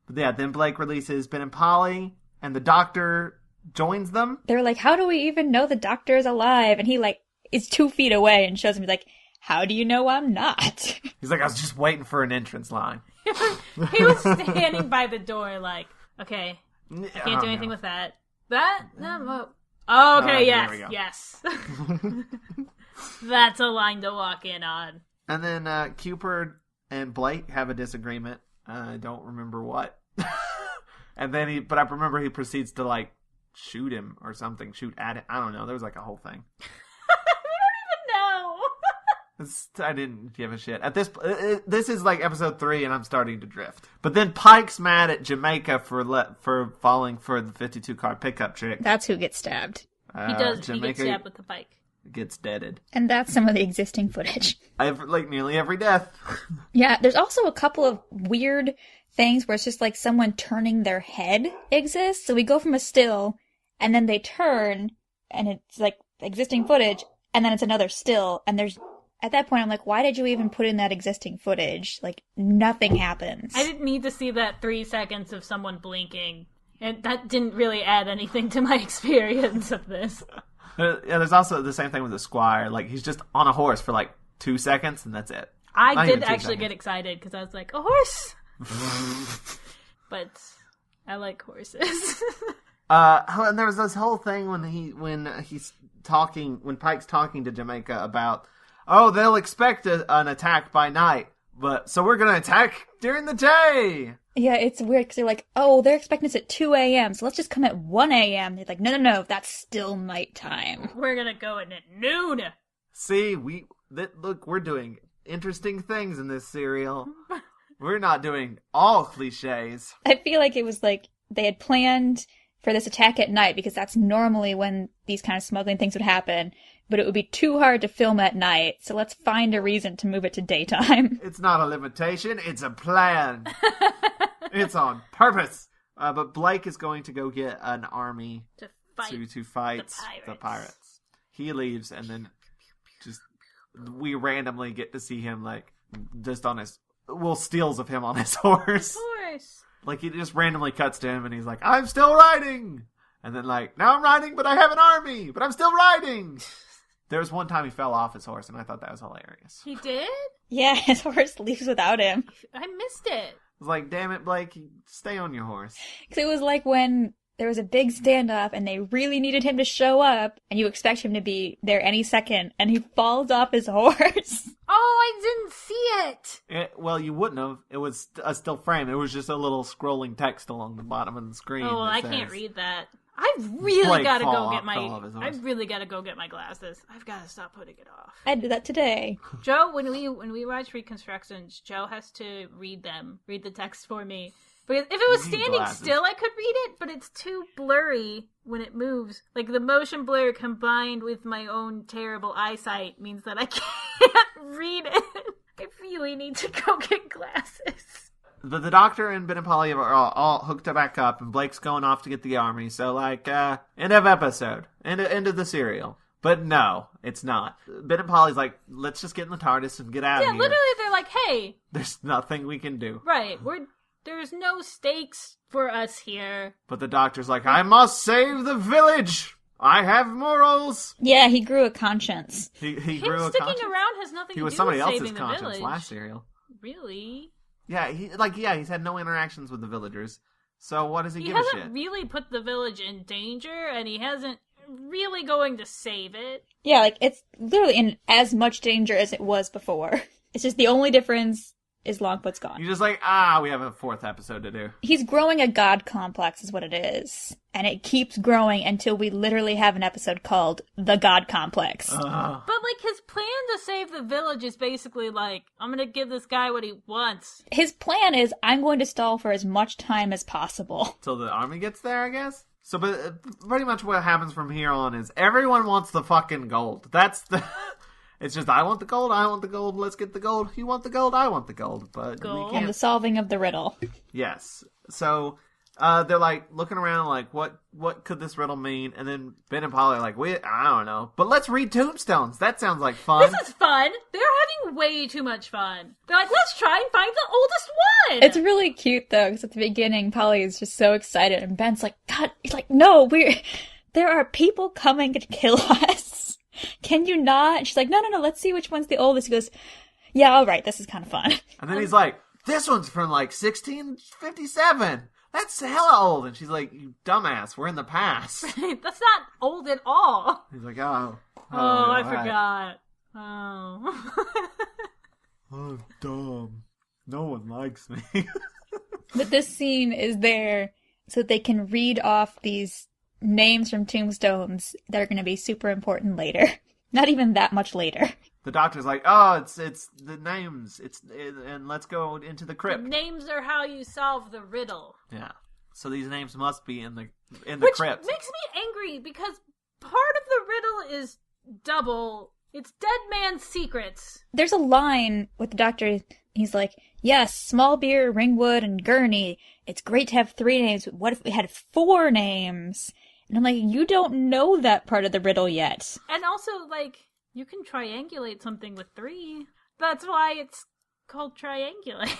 But yeah, then Blake releases Ben and Polly, and the doctor joins them. They're like, how do we even know the doctor is alive? And he, like, is 2 feet away and shows me, like, how do you know I'm not? He's like, I was just waiting for an entrance line. He was standing by the door like, okay, I can't do anything with that. That? No. Oh, okay, yes. That's a line to walk in on. And then Cupid and Blake have a disagreement. I don't remember what. And then but I remember he proceeds to, like, shoot him or something. Shoot at it. I don't know. There was, like, a whole thing. We don't even know. I didn't give a shit. At this is, like, episode 3, and I'm starting to drift. But then Pike's mad at Jamaica for falling for the 52 card pickup trick. That's who gets stabbed. He does. He gets stabbed with the pike. Gets deaded. And that's some of the existing footage. Like, nearly every death. Yeah, there's also a couple of weird things where it's just like someone turning their head exists. So we go from a still, and then they turn, and it's like existing footage, and then it's another still, and there's... At that point, I'm like, why did you even put in that existing footage? Like, nothing happens. I didn't need to see that 3 seconds of someone blinking. And that didn't really add anything to my experience of this. Yeah, there's also the same thing with the squire. Like, he's just on a horse for, like, 2 seconds, and that's it. I did actually get excited, because I was like, a horse! But I like horses. And there was this whole thing when Pike's talking to Jamaica about, oh, they'll expect an attack by night, so we're gonna attack during the day! Yeah, it's weird because they're like, oh, they're expecting us at 2 a.m., so let's just come at 1 a.m. They're like, no, that's still nighttime. We're gonna go in at noon. See, look, we're doing interesting things in this serial. We're not doing all cliches. I feel like it was like they had planned for this attack at night because that's normally when these kind of smuggling things would happen, but it would be too hard to film at night, so let's find a reason to move it to daytime. It's not a limitation, it's a plan. It's on purpose. But Blake is going to go get an army to fight the pirates. He leaves, and then we randomly get to see him, like, just on his steals of him on his horse. Of course. Like, he just randomly cuts to him, and he's like, I'm still riding! And then, like, now I'm riding, but I have an army! But I'm still riding! There was one time he fell off his horse, and I thought that was hilarious. He did? Yeah, his horse leaves without him. I missed it. I was like, damn it, Blake, stay on your horse. Because it was like when there was a big standoff and they really needed him to show up, and you expect him to be there any second, and he falls off his horse. Oh, I didn't see it. Well, you wouldn't have. It was a still frame. It was just a little scrolling text along the bottom of the screen. Oh, well, that I says, can't read that. I've really Blake got to fell go off- get my. fell off his horse. I've really got to go get my glasses. I've got to stop putting it off. I did that today. Joe, when we watch reconstructions, Joe has to read the text for me. Because if it was You need standing glasses. still, I could read it, but it's too blurry when it moves. Like, the motion blur combined with my own terrible eyesight means that I can't read it. I really need to go get glasses. The Doctor and Ben and Polly are all hooked back up, and Blake's going off to get the army. So, like, end of episode. End of the serial. But no, it's not. Ben and Polly's like, let's just get in the TARDIS and get out of Yeah, here. literally, they're like, hey, There's nothing we can do. right, there's no stakes for us here. But the Doctor's like, I must save the village! I have morals! Yeah, he grew a conscience. He Him grew a sticking conscience. around has nothing He to was do somebody with else's saving the conscience village. last serial. Really? Yeah, he's had no interactions with the villagers. So what does he He give a hasn't shit? really put the village in danger, and he hasn't really going to save it. Yeah, like, it's literally in as much danger as it was before. It's just the only difference is Longfoot's gone. You're just like, we have a 4th episode to do. He's growing a god complex is what it is. And it keeps growing until we literally have an episode called The God Complex. But, like, his plan to save the village is basically like, I'm gonna give this guy what he wants. His plan is, I'm going to stall for as much time as possible. Till the army gets there, I guess? So, but pretty much what happens from here on is everyone wants the fucking gold. That's the... It's just, I want the gold, let's get the gold. You want the gold, I want the gold. But Gold. we And the can't... solving of the riddle. Yes. So, they're like, looking around like, what could this riddle mean? And then Ben and Polly are like, I don't know. But let's read tombstones. That sounds like fun. This is fun. They're having way too much fun. They're like, let's try and find the oldest one. It's really cute, though, because at the beginning, Polly is just so excited, and Ben's like, God, he's like, no, there are people coming to kill us. Can you not? And she's like, no, let's see which one's the oldest. He goes, yeah, all right, this is kind of fun. And then he's like, this one's from like 1657. That's hella old. And she's like, you dumbass, we're in the past. That's not old at all. He's like, oh, I all right. forgot. Oh. I'm dumb. No one likes me. But this scene is there so that they can read off these names from tombstones that are going to be super important later. Not even that much later. The Doctor's like, oh, it's the names. And let's go into the The crypt. names are how you solve the riddle. Yeah. So these names must be in the Which crypt. makes me angry because part of the riddle is double. It's Dead Man's Secrets. There's a line with the Doctor. He's like, yes, Small Beer, Ringwood, and Gurney. It's great to have 3 names. What if we had 4 names? And I'm like, you don't know that part of the riddle yet. And also, like, you can triangulate something with 3. That's why it's called triangulate.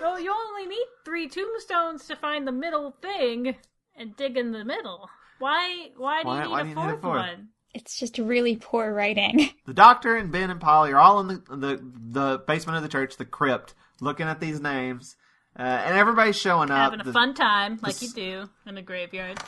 So you only need 3 tombstones to find the middle thing and dig in the middle. Why do you need a fourth one? It's just really poor writing. The Doctor and Ben and Polly are all in the basement of the church, the crypt, looking at these names. And everybody's showing up. Having a fun time, like you do in a graveyard.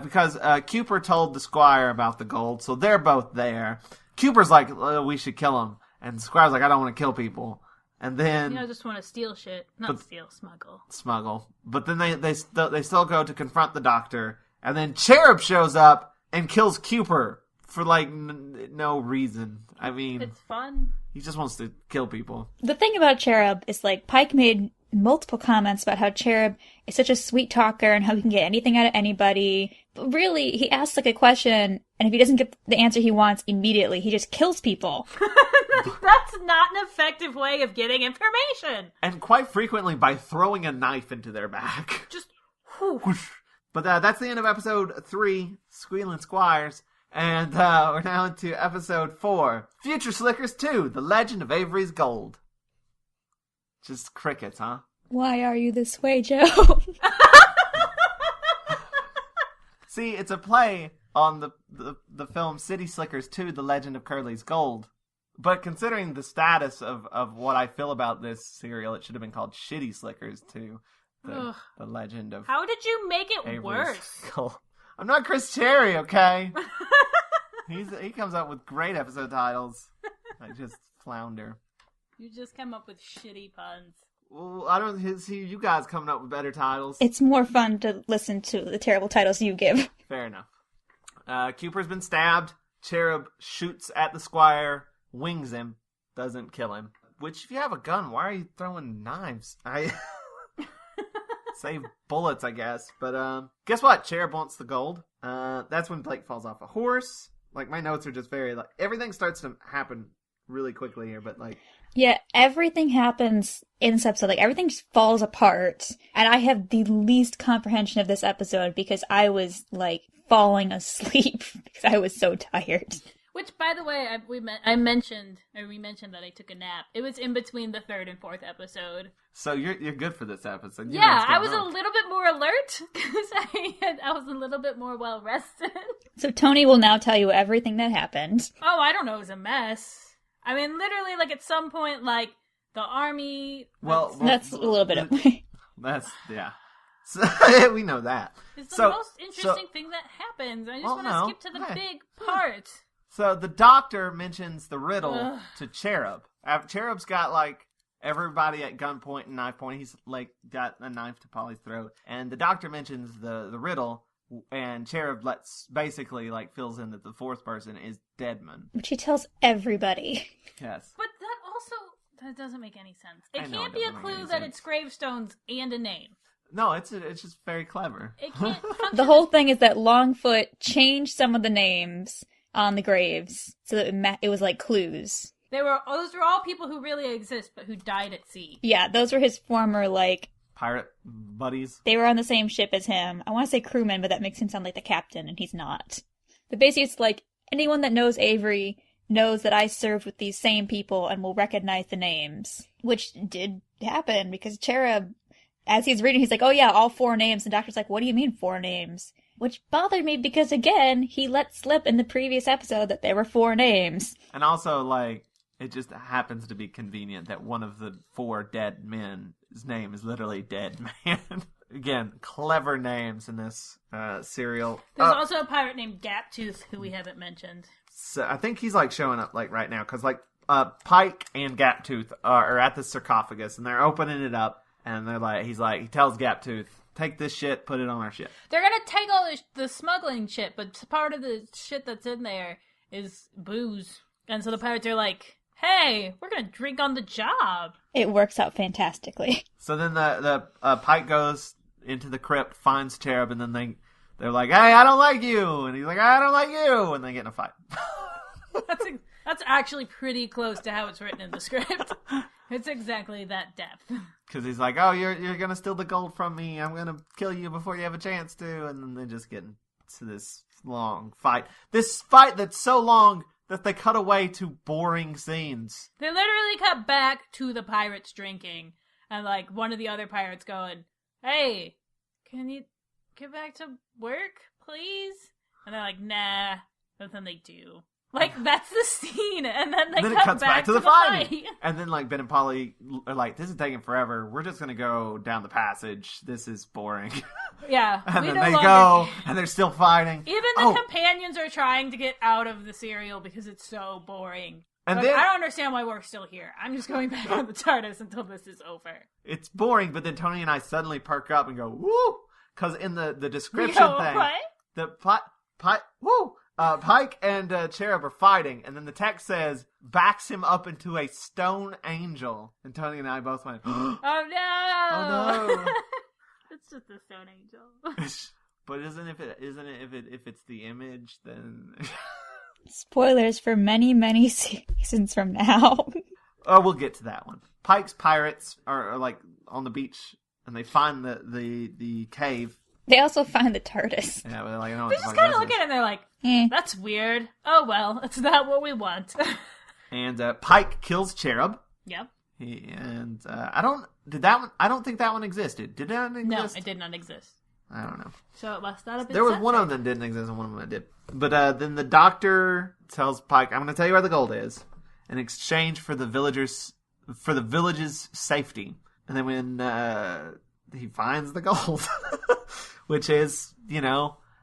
Because Cooper told the Squire about the gold, so they're both there. Cooper's like, we should kill him. And the Squire's like, I don't want to kill people. And then... I just want to steal shit. Not steal, smuggle. Smuggle. But then they still go to confront the Doctor. And then Cherub shows up and kills Cooper for, like, no reason. I mean... It's fun. He just wants to kill people. The thing about Cherub is, like, Pike made multiple comments about how Cherub is such a sweet talker and how he can get anything out of anybody. But really, he asks, like, a question, and if he doesn't get the answer he wants immediately, he just kills people. That's not an effective way of getting information. And quite frequently by throwing a knife into their back. Just, whew. But that's the end of episode 3, Squealing Squires. And we're now into episode 4, Future Slickers 2, The Legend of Avery's Gold. Just crickets, huh? Why are you this way, Joe? See, it's a play on the film City Slickers 2, The Legend of Curly's Gold. But considering the status of what I feel about this serial, it should have been called Shitty Slickers 2, The Legend of How did you make it Avery's worse? Gold. I'm not Chris Cherry, okay? He comes up with great episode titles. I just flounder. You just come up with shitty puns. Well, I don't see you guys coming up with better titles. It's more fun to listen to the terrible titles you give. Fair enough. Cooper's been stabbed. Cherub shoots at the squire, wings him, doesn't kill him. Which, if you have a gun, why are you throwing knives? Save bullets, I guess. But guess what? Cherub wants the gold. That's when Blake falls off a horse. Like, my notes are just very, like, everything starts to happen really quickly here, but, like... Yeah, everything happens in this episode. Like, everything just falls apart. And I have the least comprehension of this episode because I was, like, falling asleep because I was so tired. Which, by the way, we mentioned that I took a nap. It was in between the third and fourth episode. So you're good for this episode. You Yeah, I was a little bit more alert because I was a little bit more well rested. So Toni will now tell you everything that happened. Oh, I don't know. It was a mess. I mean, literally, like, at some point, like, the army... Well, that's a little bit of... That's, yeah. So, we know that. It's the most interesting thing that happens. I just want to skip to the big part. So the doctor mentions the riddle to Cherub. Cherub's got, like, everybody at gunpoint and knife point. He's, like, got a knife to Polly's throat. And the doctor mentions the riddle, and Cherub basically, like, fills in that the fourth person is Deadman. Which he tells everybody. Yes. But that doesn't make any sense. It know can't it be a doesn't make clue any that sense. it's gravestones and a name. No, it's just very clever. It can't function. The whole thing is that Longfoot changed some of the names on the graves so that it was like clues. Those were all people who really exist, but who died at sea. Yeah, those were his former, like... pirate buddies. They were on the same ship as him. I want to say crewman, but that makes him sound like the captain, and he's not. But basically, it's like, anyone that knows Avery knows that I served with these same people and will recognize the names. Which did happen, because Cherub, as he's reading, he's like, oh yeah, all 4 names. And the doctor's like, what do you mean 4 names? Which bothered me because, again, he let slip in the previous episode that there were 4 names. And also, like, it just happens to be convenient that one of the 4 dead men's name is literally Dead Man. Again, clever names in this serial. There's also a pirate named Gaptooth who we haven't mentioned. So I think he's, like, showing up, like, right now. Because, like, Pike and Gaptooth are at the sarcophagus, and they're opening it up. And they're like, he tells Gaptooth, take this shit, put it on our ship. They're gonna take all the smuggling shit, but part of the shit that's in there is booze. And so the pirates are like, hey, we're gonna drink on the job. It works out fantastically. So then the Pike goes into the crypt, finds Cherub, and then they're like, hey, I don't like you. And he's like, I don't like you. And they get in a fight. That's actually pretty close to how it's written in the script. It's exactly that depth. Because he's like, oh, you're going to steal the gold from me. I'm going to kill you before you have a chance to. And then they just get into this long fight. This fight that's so long that they cut away to boring scenes. They literally cut back to the pirates drinking. And, like, one of the other pirates going, hey, can you get back to work, please? And they're like, nah. But then they do. Like, that's the scene, and then they it cut cuts back to the fight. And then, like, Ben and Polly are like, this is taking forever. We're just going to go down the passage. This is boring. Yeah. And then they go, and they're still fighting. Even the companions are trying to get out of the serial because it's so boring. And like, then, I don't understand why we're still here. I'm just going back on the TARDIS until this is over. It's boring, but then Toni and I suddenly perk up and go, woo! Because in the description thing, what? the Pike and Cherub are fighting, and then the text says, backs him up into a stone angel. And Toni and I both went, oh no! Oh no! It's just a stone angel. But if it's the image, then Spoilers for many, many seasons from now. Oh, we'll get to that one. Pike's pirates are like on the beach, and they find the cave. They also find the TARDIS. Yeah, they're like, no, they just kind of look at it and they're like, that's weird. Oh well, it's not what we want. And Pike kills Cherub. Yep. I don't think that one existed. Did that one exist? No, it did not exist. I don't know. So it must not have been There was censored. one of them that didn't exist and one of them that did. But then the doctor tells Pike, I'm going to tell you where the gold is in exchange for the village's safety. And then when he finds the gold, which is,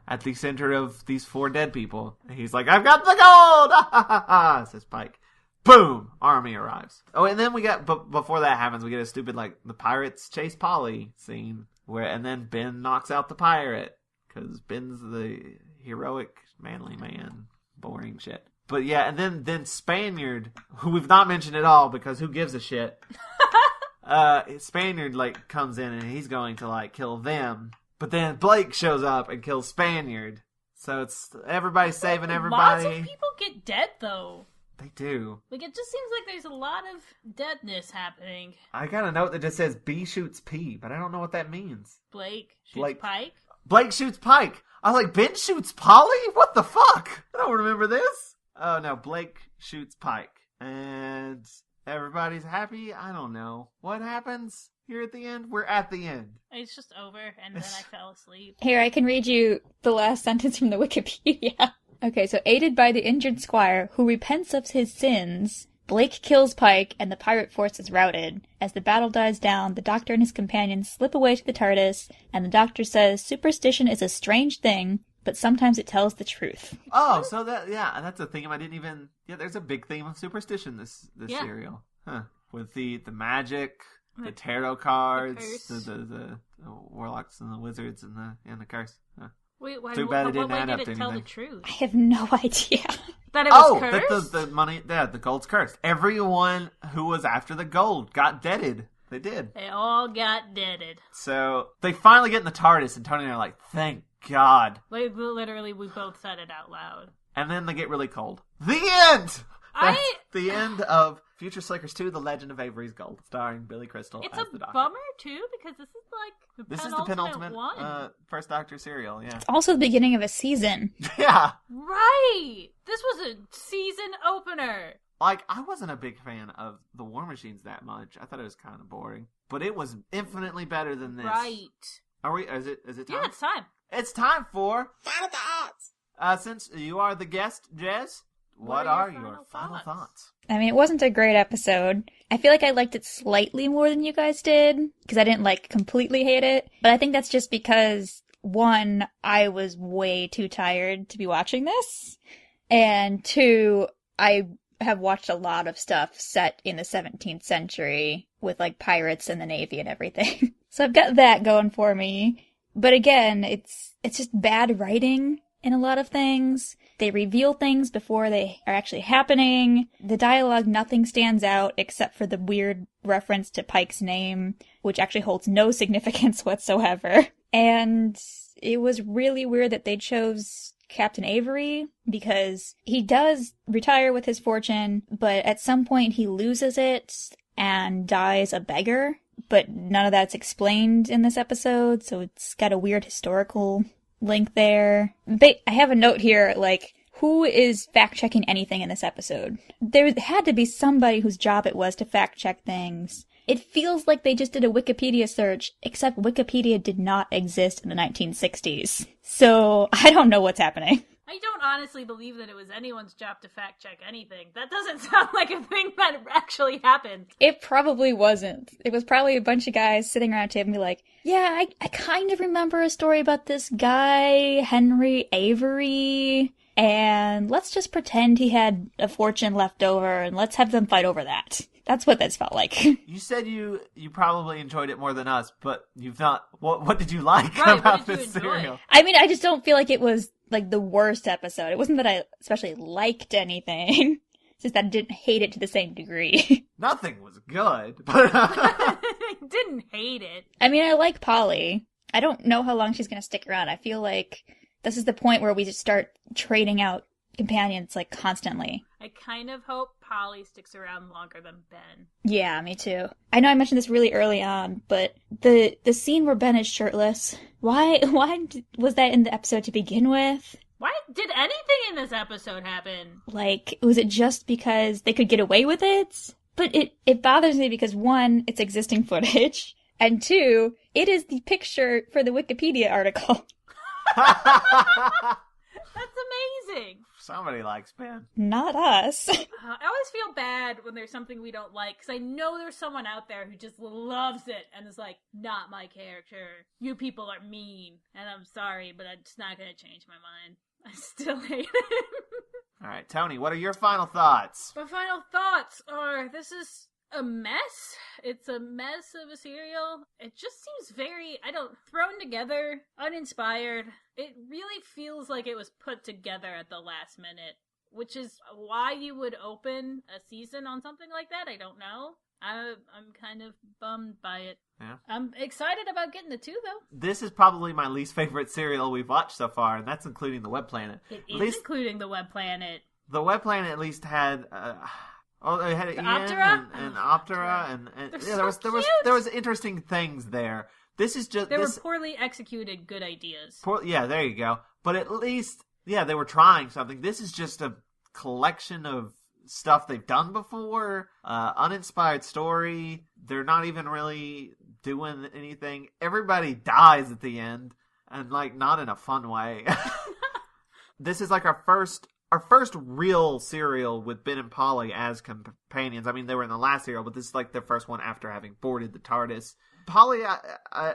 at the center of these 4 dead people, he's like, I've got the gold! Says Pike. Boom! Army arrives. Oh, and then but before that happens, we get a stupid, the pirates chase Polly scene. And then Ben knocks out the pirate, because Ben's the heroic, manly man. Boring shit. But yeah, and then Spaniard, who we've not mentioned at all, because who gives a shit? Spaniard, comes in and he's going to, kill them. But then Blake shows up and kills Spaniard. So it's everybody saving everybody. Lots of people get dead, though. They do. It just seems like there's a lot of deadness happening. I got a note that just says B shoots P, but I don't know what that means. Blake shoots Pike? Blake shoots Pike. I was like, Ben shoots Polly? What the fuck? I don't remember this. Oh, no, Blake shoots Pike. And everybody's happy? I don't know. What happens here at the end? We're at the end. It's just over, and then I fell asleep. Here, I can read you the last sentence from the Wikipedia. Okay, so aided by the injured squire, who repents of his sins, Blake kills Pike, and the pirate force is routed. As the battle dies down, the Doctor and his companions slip away to the TARDIS, and the Doctor says, superstition is a strange thing, but sometimes it tells the truth. Oh, so that's a theme I didn't even... Yeah, there's a big theme of superstition this serial. Huh. With the magic, the tarot cards, the warlocks and the wizards and the curse. Huh. Wait, too bad it didn't why add did up to it tell anything. the truth? I have no idea. That it was cursed? That the money, the gold's cursed. Everyone who was after the gold got deaded. They did. They all got deaded. So they finally get in the TARDIS, and Tony and I are like, thank God. Like, literally, we both said it out loud. And then they get really cold. The end! That's the end of Future Slickers 2, The Legend of Avery's Gold, starring Billy Crystal as the Doctor. Bummer, too, because this is the penultimate one. First Doctor serial, yeah. It's also the beginning of a season. Yeah. Right! This was a season opener. I wasn't a big fan of the War Machines that much. I thought it was kind of boring. But it was infinitely better than this. Right. Are we? Is it time? Yeah, it's time. It's time for... Final thoughts! Since you are the guest, Jez, what are your final thoughts? I mean, it wasn't a great episode. I feel like I liked it slightly more than you guys did, because I didn't, completely hate it. But I think that's just because, 1, I was way too tired to be watching this. And 2, I have watched a lot of stuff set in the 17th century with, pirates and the Navy and everything. So I've got that going for me. But again, it's just bad writing in a lot of things. They reveal things before they are actually happening. The dialogue, nothing stands out except for the weird reference to Pike's name, which actually holds no significance whatsoever. And it was really weird that they chose Captain Avery, because he does retire with his fortune, but at some point he loses it and dies a beggar. But none of that's explained in this episode, so it's got a weird historical link there. I have a note here, who is fact-checking anything in this episode? There had to be somebody whose job it was to fact-check things. It feels like they just did a Wikipedia search, except Wikipedia did not exist in the 1960s. So, I don't know what's happening. I don't honestly believe that it was anyone's job to fact-check anything. That doesn't sound like a thing that actually happened. It probably wasn't. It was probably a bunch of guys sitting around a table and be like, yeah, I kind of remember a story about this guy, Henry Avery, and let's just pretend he had a fortune left over, and let's have them fight over that. That's what this felt like. You said you probably enjoyed it more than us, but you've not... What did you like about this serial? I mean, I just don't feel like it was, the worst episode. It wasn't that I especially liked anything. It's just that I didn't hate it to the same degree. Nothing was good, but... I didn't hate it. I mean, I like Polly. I don't know how long she's going to stick around. I feel like this is the point where we just start trading out companions, constantly. I kind of hope Polly sticks around longer than Ben. Yeah, me too. I know I mentioned this really early on, but the scene where Ben is shirtless, why was that in the episode to begin with? Why did anything in this episode happen? Was it just because they could get away with it? But it bothers me because, one, it's existing footage, and two, it is the picture for the Wikipedia article. That's amazing. Somebody likes Ben. Not us. I always feel bad when there's something we don't like, because I know there's someone out there who just loves it and is like, not my character. You people are mean, and I'm sorry, but it's not going to change my mind. I still hate it. All right, Toni, what are your final thoughts? My final thoughts are, this is a mess. It's a mess of a serial. It just seems very, thrown together, uninspired. It really feels like it was put together at the last minute, which is why you would open a season on something like that. I don't know. I'm kind of bummed by it. Yeah. I'm excited about getting the 2, though. This is probably my least favorite serial we've watched so far, and that's including the Web Planet. It is including the Web Planet. The Web Planet at least had... it had Ian Optera? and Optera, and yeah, there was interesting things there. This is just... They were poorly executed good ideas. Yeah, there you go. But at least, yeah, they were trying something. This is just a collection of stuff they've done before, uninspired story. They're not even really doing anything. Everybody dies at the end, and not in a fun way. This is like our first real serial with Ben and Polly as companions. I mean, they were in the last serial, but this is like their first one after having boarded the TARDIS. Polly, I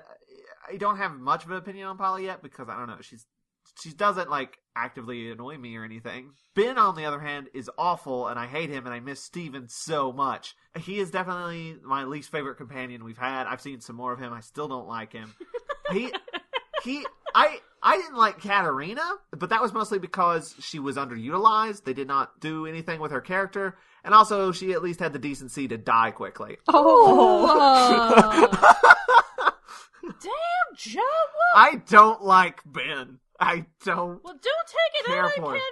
don't have much of an opinion on Polly yet, because I don't know, she doesn't actively annoy me or anything. Ben, on the other hand, is awful, and I hate him, and I miss Steven so much. He is definitely my least favorite companion we've had. I've seen some more of him. I still don't like him. I didn't like Katarina, but that was mostly because she was underutilized. They did not do anything with her character, and also she at least had the decency to die quickly. Oh! Damn, Joe! I don't like Ben. I don't. Well, don't take it out on for him. Katarina.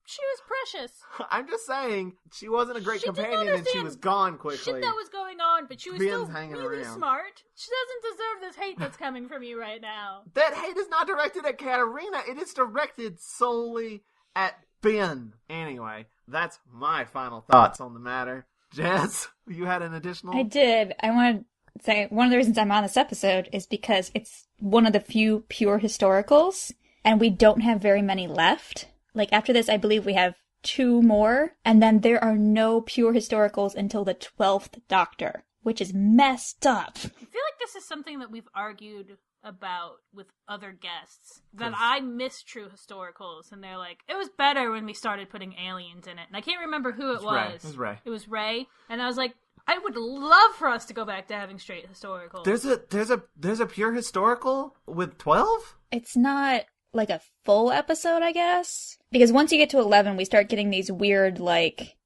She was precious. I'm just saying, she wasn't a great She didn't companion, and she understand was gone quickly. Shit that was going on, but she was Ben's still hanging really around. smart. She doesn't deserve this hate that's coming from you right now. That hate is not directed at Katarina. It is directed solely at Ben. Anyway, that's my final thoughts on the matter. Jess, you had an additional? I did. I want to say one of the reasons I'm on this episode is because it's one of the few pure historicals, and we don't have very many left. After this, I believe we have 2 more, and then there are no pure historicals until the 12th Doctor, which is messed up. I feel like this is something that we've argued about with other guests, that I miss true historicals, and they're like, it was better when we started putting aliens in it. And I can't remember who it was. It was Ray. It was Ray, and I was like, I would love for us to go back to having straight historicals. There's a pure historical with 12? It's not a full episode, I guess. Because once you get to 11, we start getting these weird,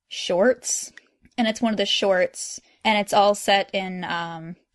shorts. And it's one of the shorts, and it's all set in,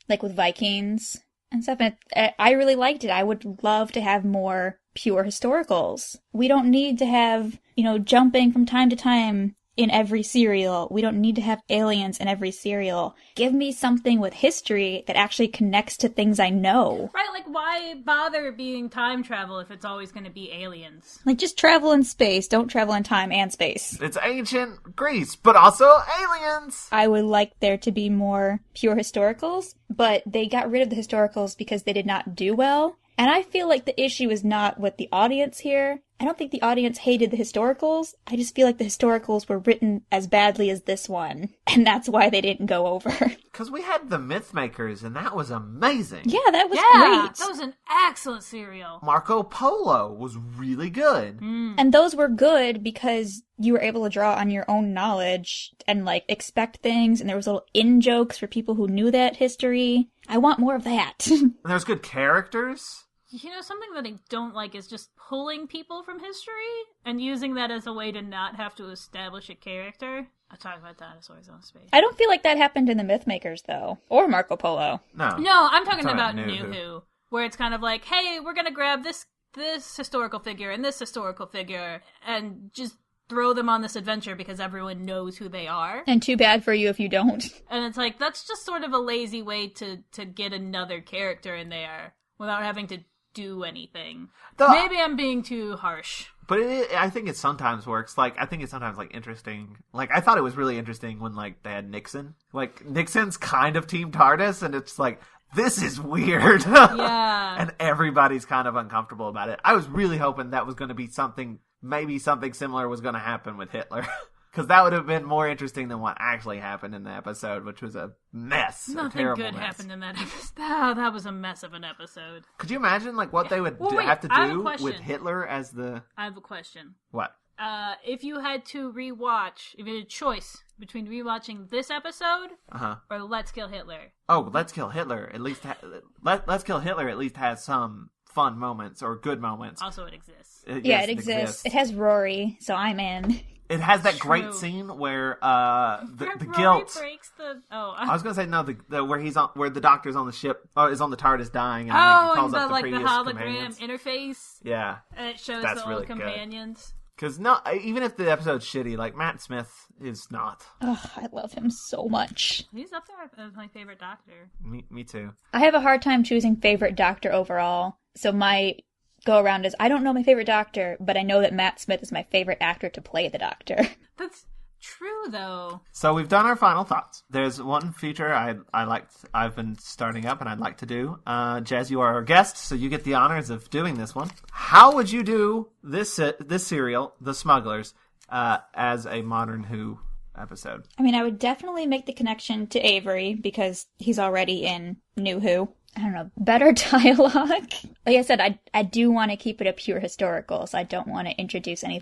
with Vikings and stuff. And I really liked it. I would love to have more pure historicals. We don't need to have, jumping from time to time in every serial. We don't need to have aliens in every serial. Give me something with history that actually connects to things I know. Right, why bother being time travel if it's always going to be aliens? Just travel in space. Don't travel in time and space. It's ancient Greece, but also aliens! I would like there to be more pure historicals, but they got rid of the historicals because they did not do well. And I feel like the issue is not with the audience here. I don't think the audience hated the historicals. I just feel like the historicals were written as badly as this one. And that's why they didn't go over. Because we had the Mythmakers, and that was amazing. Yeah, that was great. That was an excellent serial. Marco Polo was really good. And those were good because you were able to draw on your own knowledge and, expect things. And there was little in-jokes for people who knew that history. I want more of that. And there was good characters. Something that I don't like is just pulling people from history and using that as a way to not have to establish a character. I'm talking about dinosaurs on space. I don't feel like that happened in the Mythmakers, though. Or Marco Polo. No, I'm talking about New Who, where it's kind of like, hey, we're going to grab this historical figure and this historical figure and just throw them on this adventure because everyone knows who they are. And too bad for you if you don't. And it's that's just sort of a lazy way to get another character in there without having to do anything. Maybe I'm being too harsh. But I think it sometimes works. Like, I think it's sometimes, like, interesting. Like, I thought it was really interesting when, like, they had Nixon. Like, Nixon's kind of Team TARDIS, and it's like, this is weird. Yeah. And everybody's kind of uncomfortable about it. I was really hoping that was going to be something, maybe something similar was going to happen with Hitler. Because that would have been more interesting than what actually happened in the episode, which was a mess. Nothing a good mess. happened in that episode. Oh, that was a mess of an episode. Could you imagine like what they would have to do with Hitler as the... I have a question. What? If you had to rewatch, if you had a choice between rewatching this episode or Let's Kill Hitler. Oh, Let's Kill Hitler. At least Let's Kill Hitler at least has some fun moments or good moments. Also, it exists. It exists. It has Rory, so I'm in. It has that great scene where the guilt breaks the. Oh, I was gonna say no, where the doctor's on the ship is on the TARDIS dying and calls and up the previous the hologram companions. interface. Yeah, and it shows that's the really old companions. Because even if the episode's shitty, like Matt Smith is not. Oh, I love him so much. He's up there as my favorite Doctor. Me too. I have a hard time choosing favorite Doctor overall, so my go around is I don't know my favorite Doctor, but I know that Matt Smith is my favorite actor to play the Doctor. That's true, though. So we've done our final thoughts. There's one feature I've been starting up and I'd like to do. Jez, you are our guest, so you get the honors of doing this one. How would you do this serial, The Smugglers, as a modern Who episode? I mean, I would definitely make the connection to Avery because he's already in New Who. I don't know, better dialogue. Like I said, I do want to keep it a pure historical, so I don't want to introduce any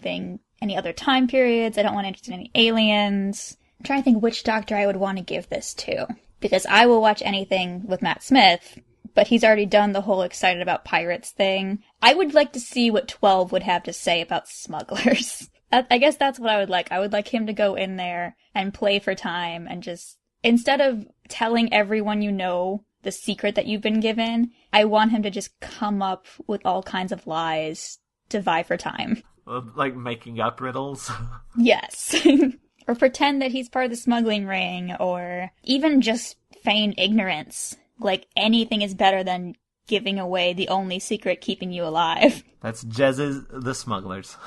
other time periods. I don't want to introduce any aliens. I'm trying to think which Doctor I would want to give this to. Because I will watch anything with Matt Smith, but he's already done the whole excited about pirates thing. I would like to see what 12 would have to say about smugglers. I guess that's what I would like. I would like him to go in there and play for time and just, instead of telling everyone you know the secret that you've been given, I want him to just come up with all kinds of lies to vie for time. Like making up riddles? Yes. Or pretend that he's part of the smuggling ring, or even just feign ignorance. Like anything is better than giving away the only secret keeping you alive. That's Jez's The Smugglers.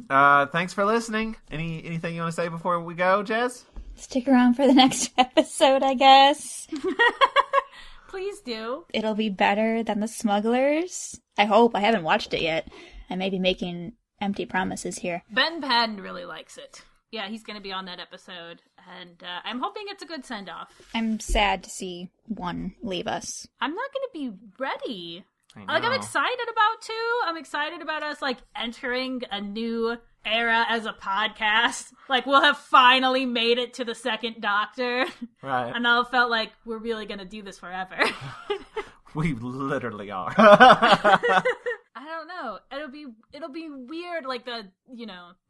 Thanks for listening. Anything you want to say before we go, Jez? Stick around for the next episode, I guess. Please do. It'll be better than The Smugglers. I hope. I haven't watched it yet. I may be making empty promises here. Ben Padden really likes it. Yeah, he's going to be on that episode, and I'm hoping it's a good send-off. I'm sad to see one leave us. I'm not going to be ready. I'm excited about 2. I'm excited about us, entering a new era as a podcast. We'll have finally made it to the second Doctor. Right. And I felt like we're really going to do this forever. We literally are. I don't know. It'll be weird, the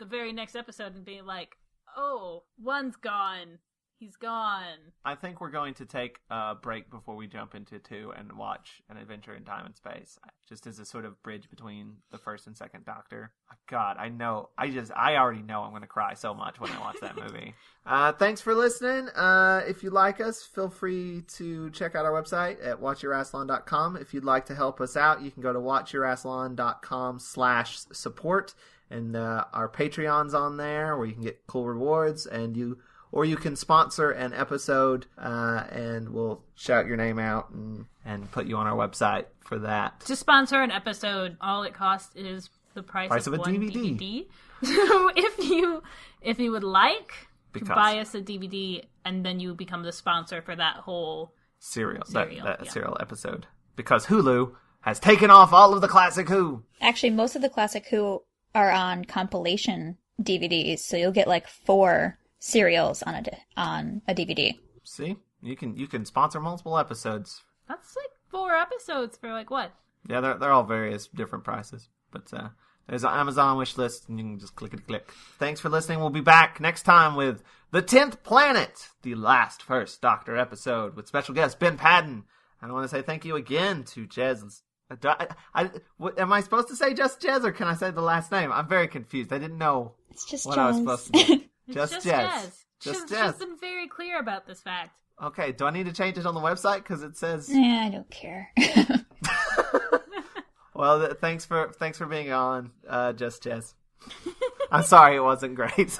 very next episode and being like, oh, one's gone. He's gone. I think we're going to take a break before we jump into 2 and watch An Adventure in Time and Space, just as a sort of bridge between the first and second Doctor. God, I know. I already know I'm going to cry so much when I watch that movie. Thanks for listening. If you like us, feel free to check out our website at watchyourassilon.com. If you'd like to help us out, you can go to watchyourassilon.com/support, and our Patreon's on there where you can get cool rewards, or you can sponsor an episode, and we'll shout your name out and put you on our website for that. To sponsor an episode, all it costs is the price of a one DVD. So if you would like to buy us a DVD, and then you become the sponsor for that whole serial episode. Because Hulu has taken off all of the classic Who. Actually, most of the classic Who are on compilation DVDs, so you'll get 4 serials on a DVD. See, you can sponsor multiple episodes. That's 4 episodes for what? Yeah, they're all various different prices, but there's an Amazon wish list, and you can just click. Thanks for listening. We'll be back next time with The 10th Planet, the last first Doctor episode with special guest Ben Padden. And I want to say thank you again to Jez. Am I supposed to say just Jez, or can I say the last name? I'm very confused. I didn't know what I was supposed to do. Just Jez. She's been very clear about this fact. Okay, do I need to change it on the website? Because it says... Yeah, I don't care. Well, thanks for being on, Just Jess. I'm sorry it wasn't great.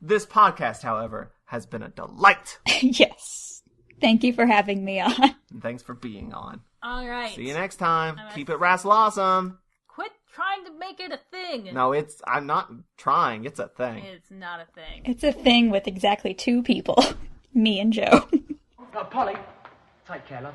This podcast, however, has been a delight. Yes. Thank you for having me on. And thanks for being on. All right. See you next time. Keep it Rassle Awesome. Quit trying to make it a thing. No, I'm not trying. It's a thing. It's not a thing. It's a thing with exactly 2 people. Me and Joe. Polly, take care, love.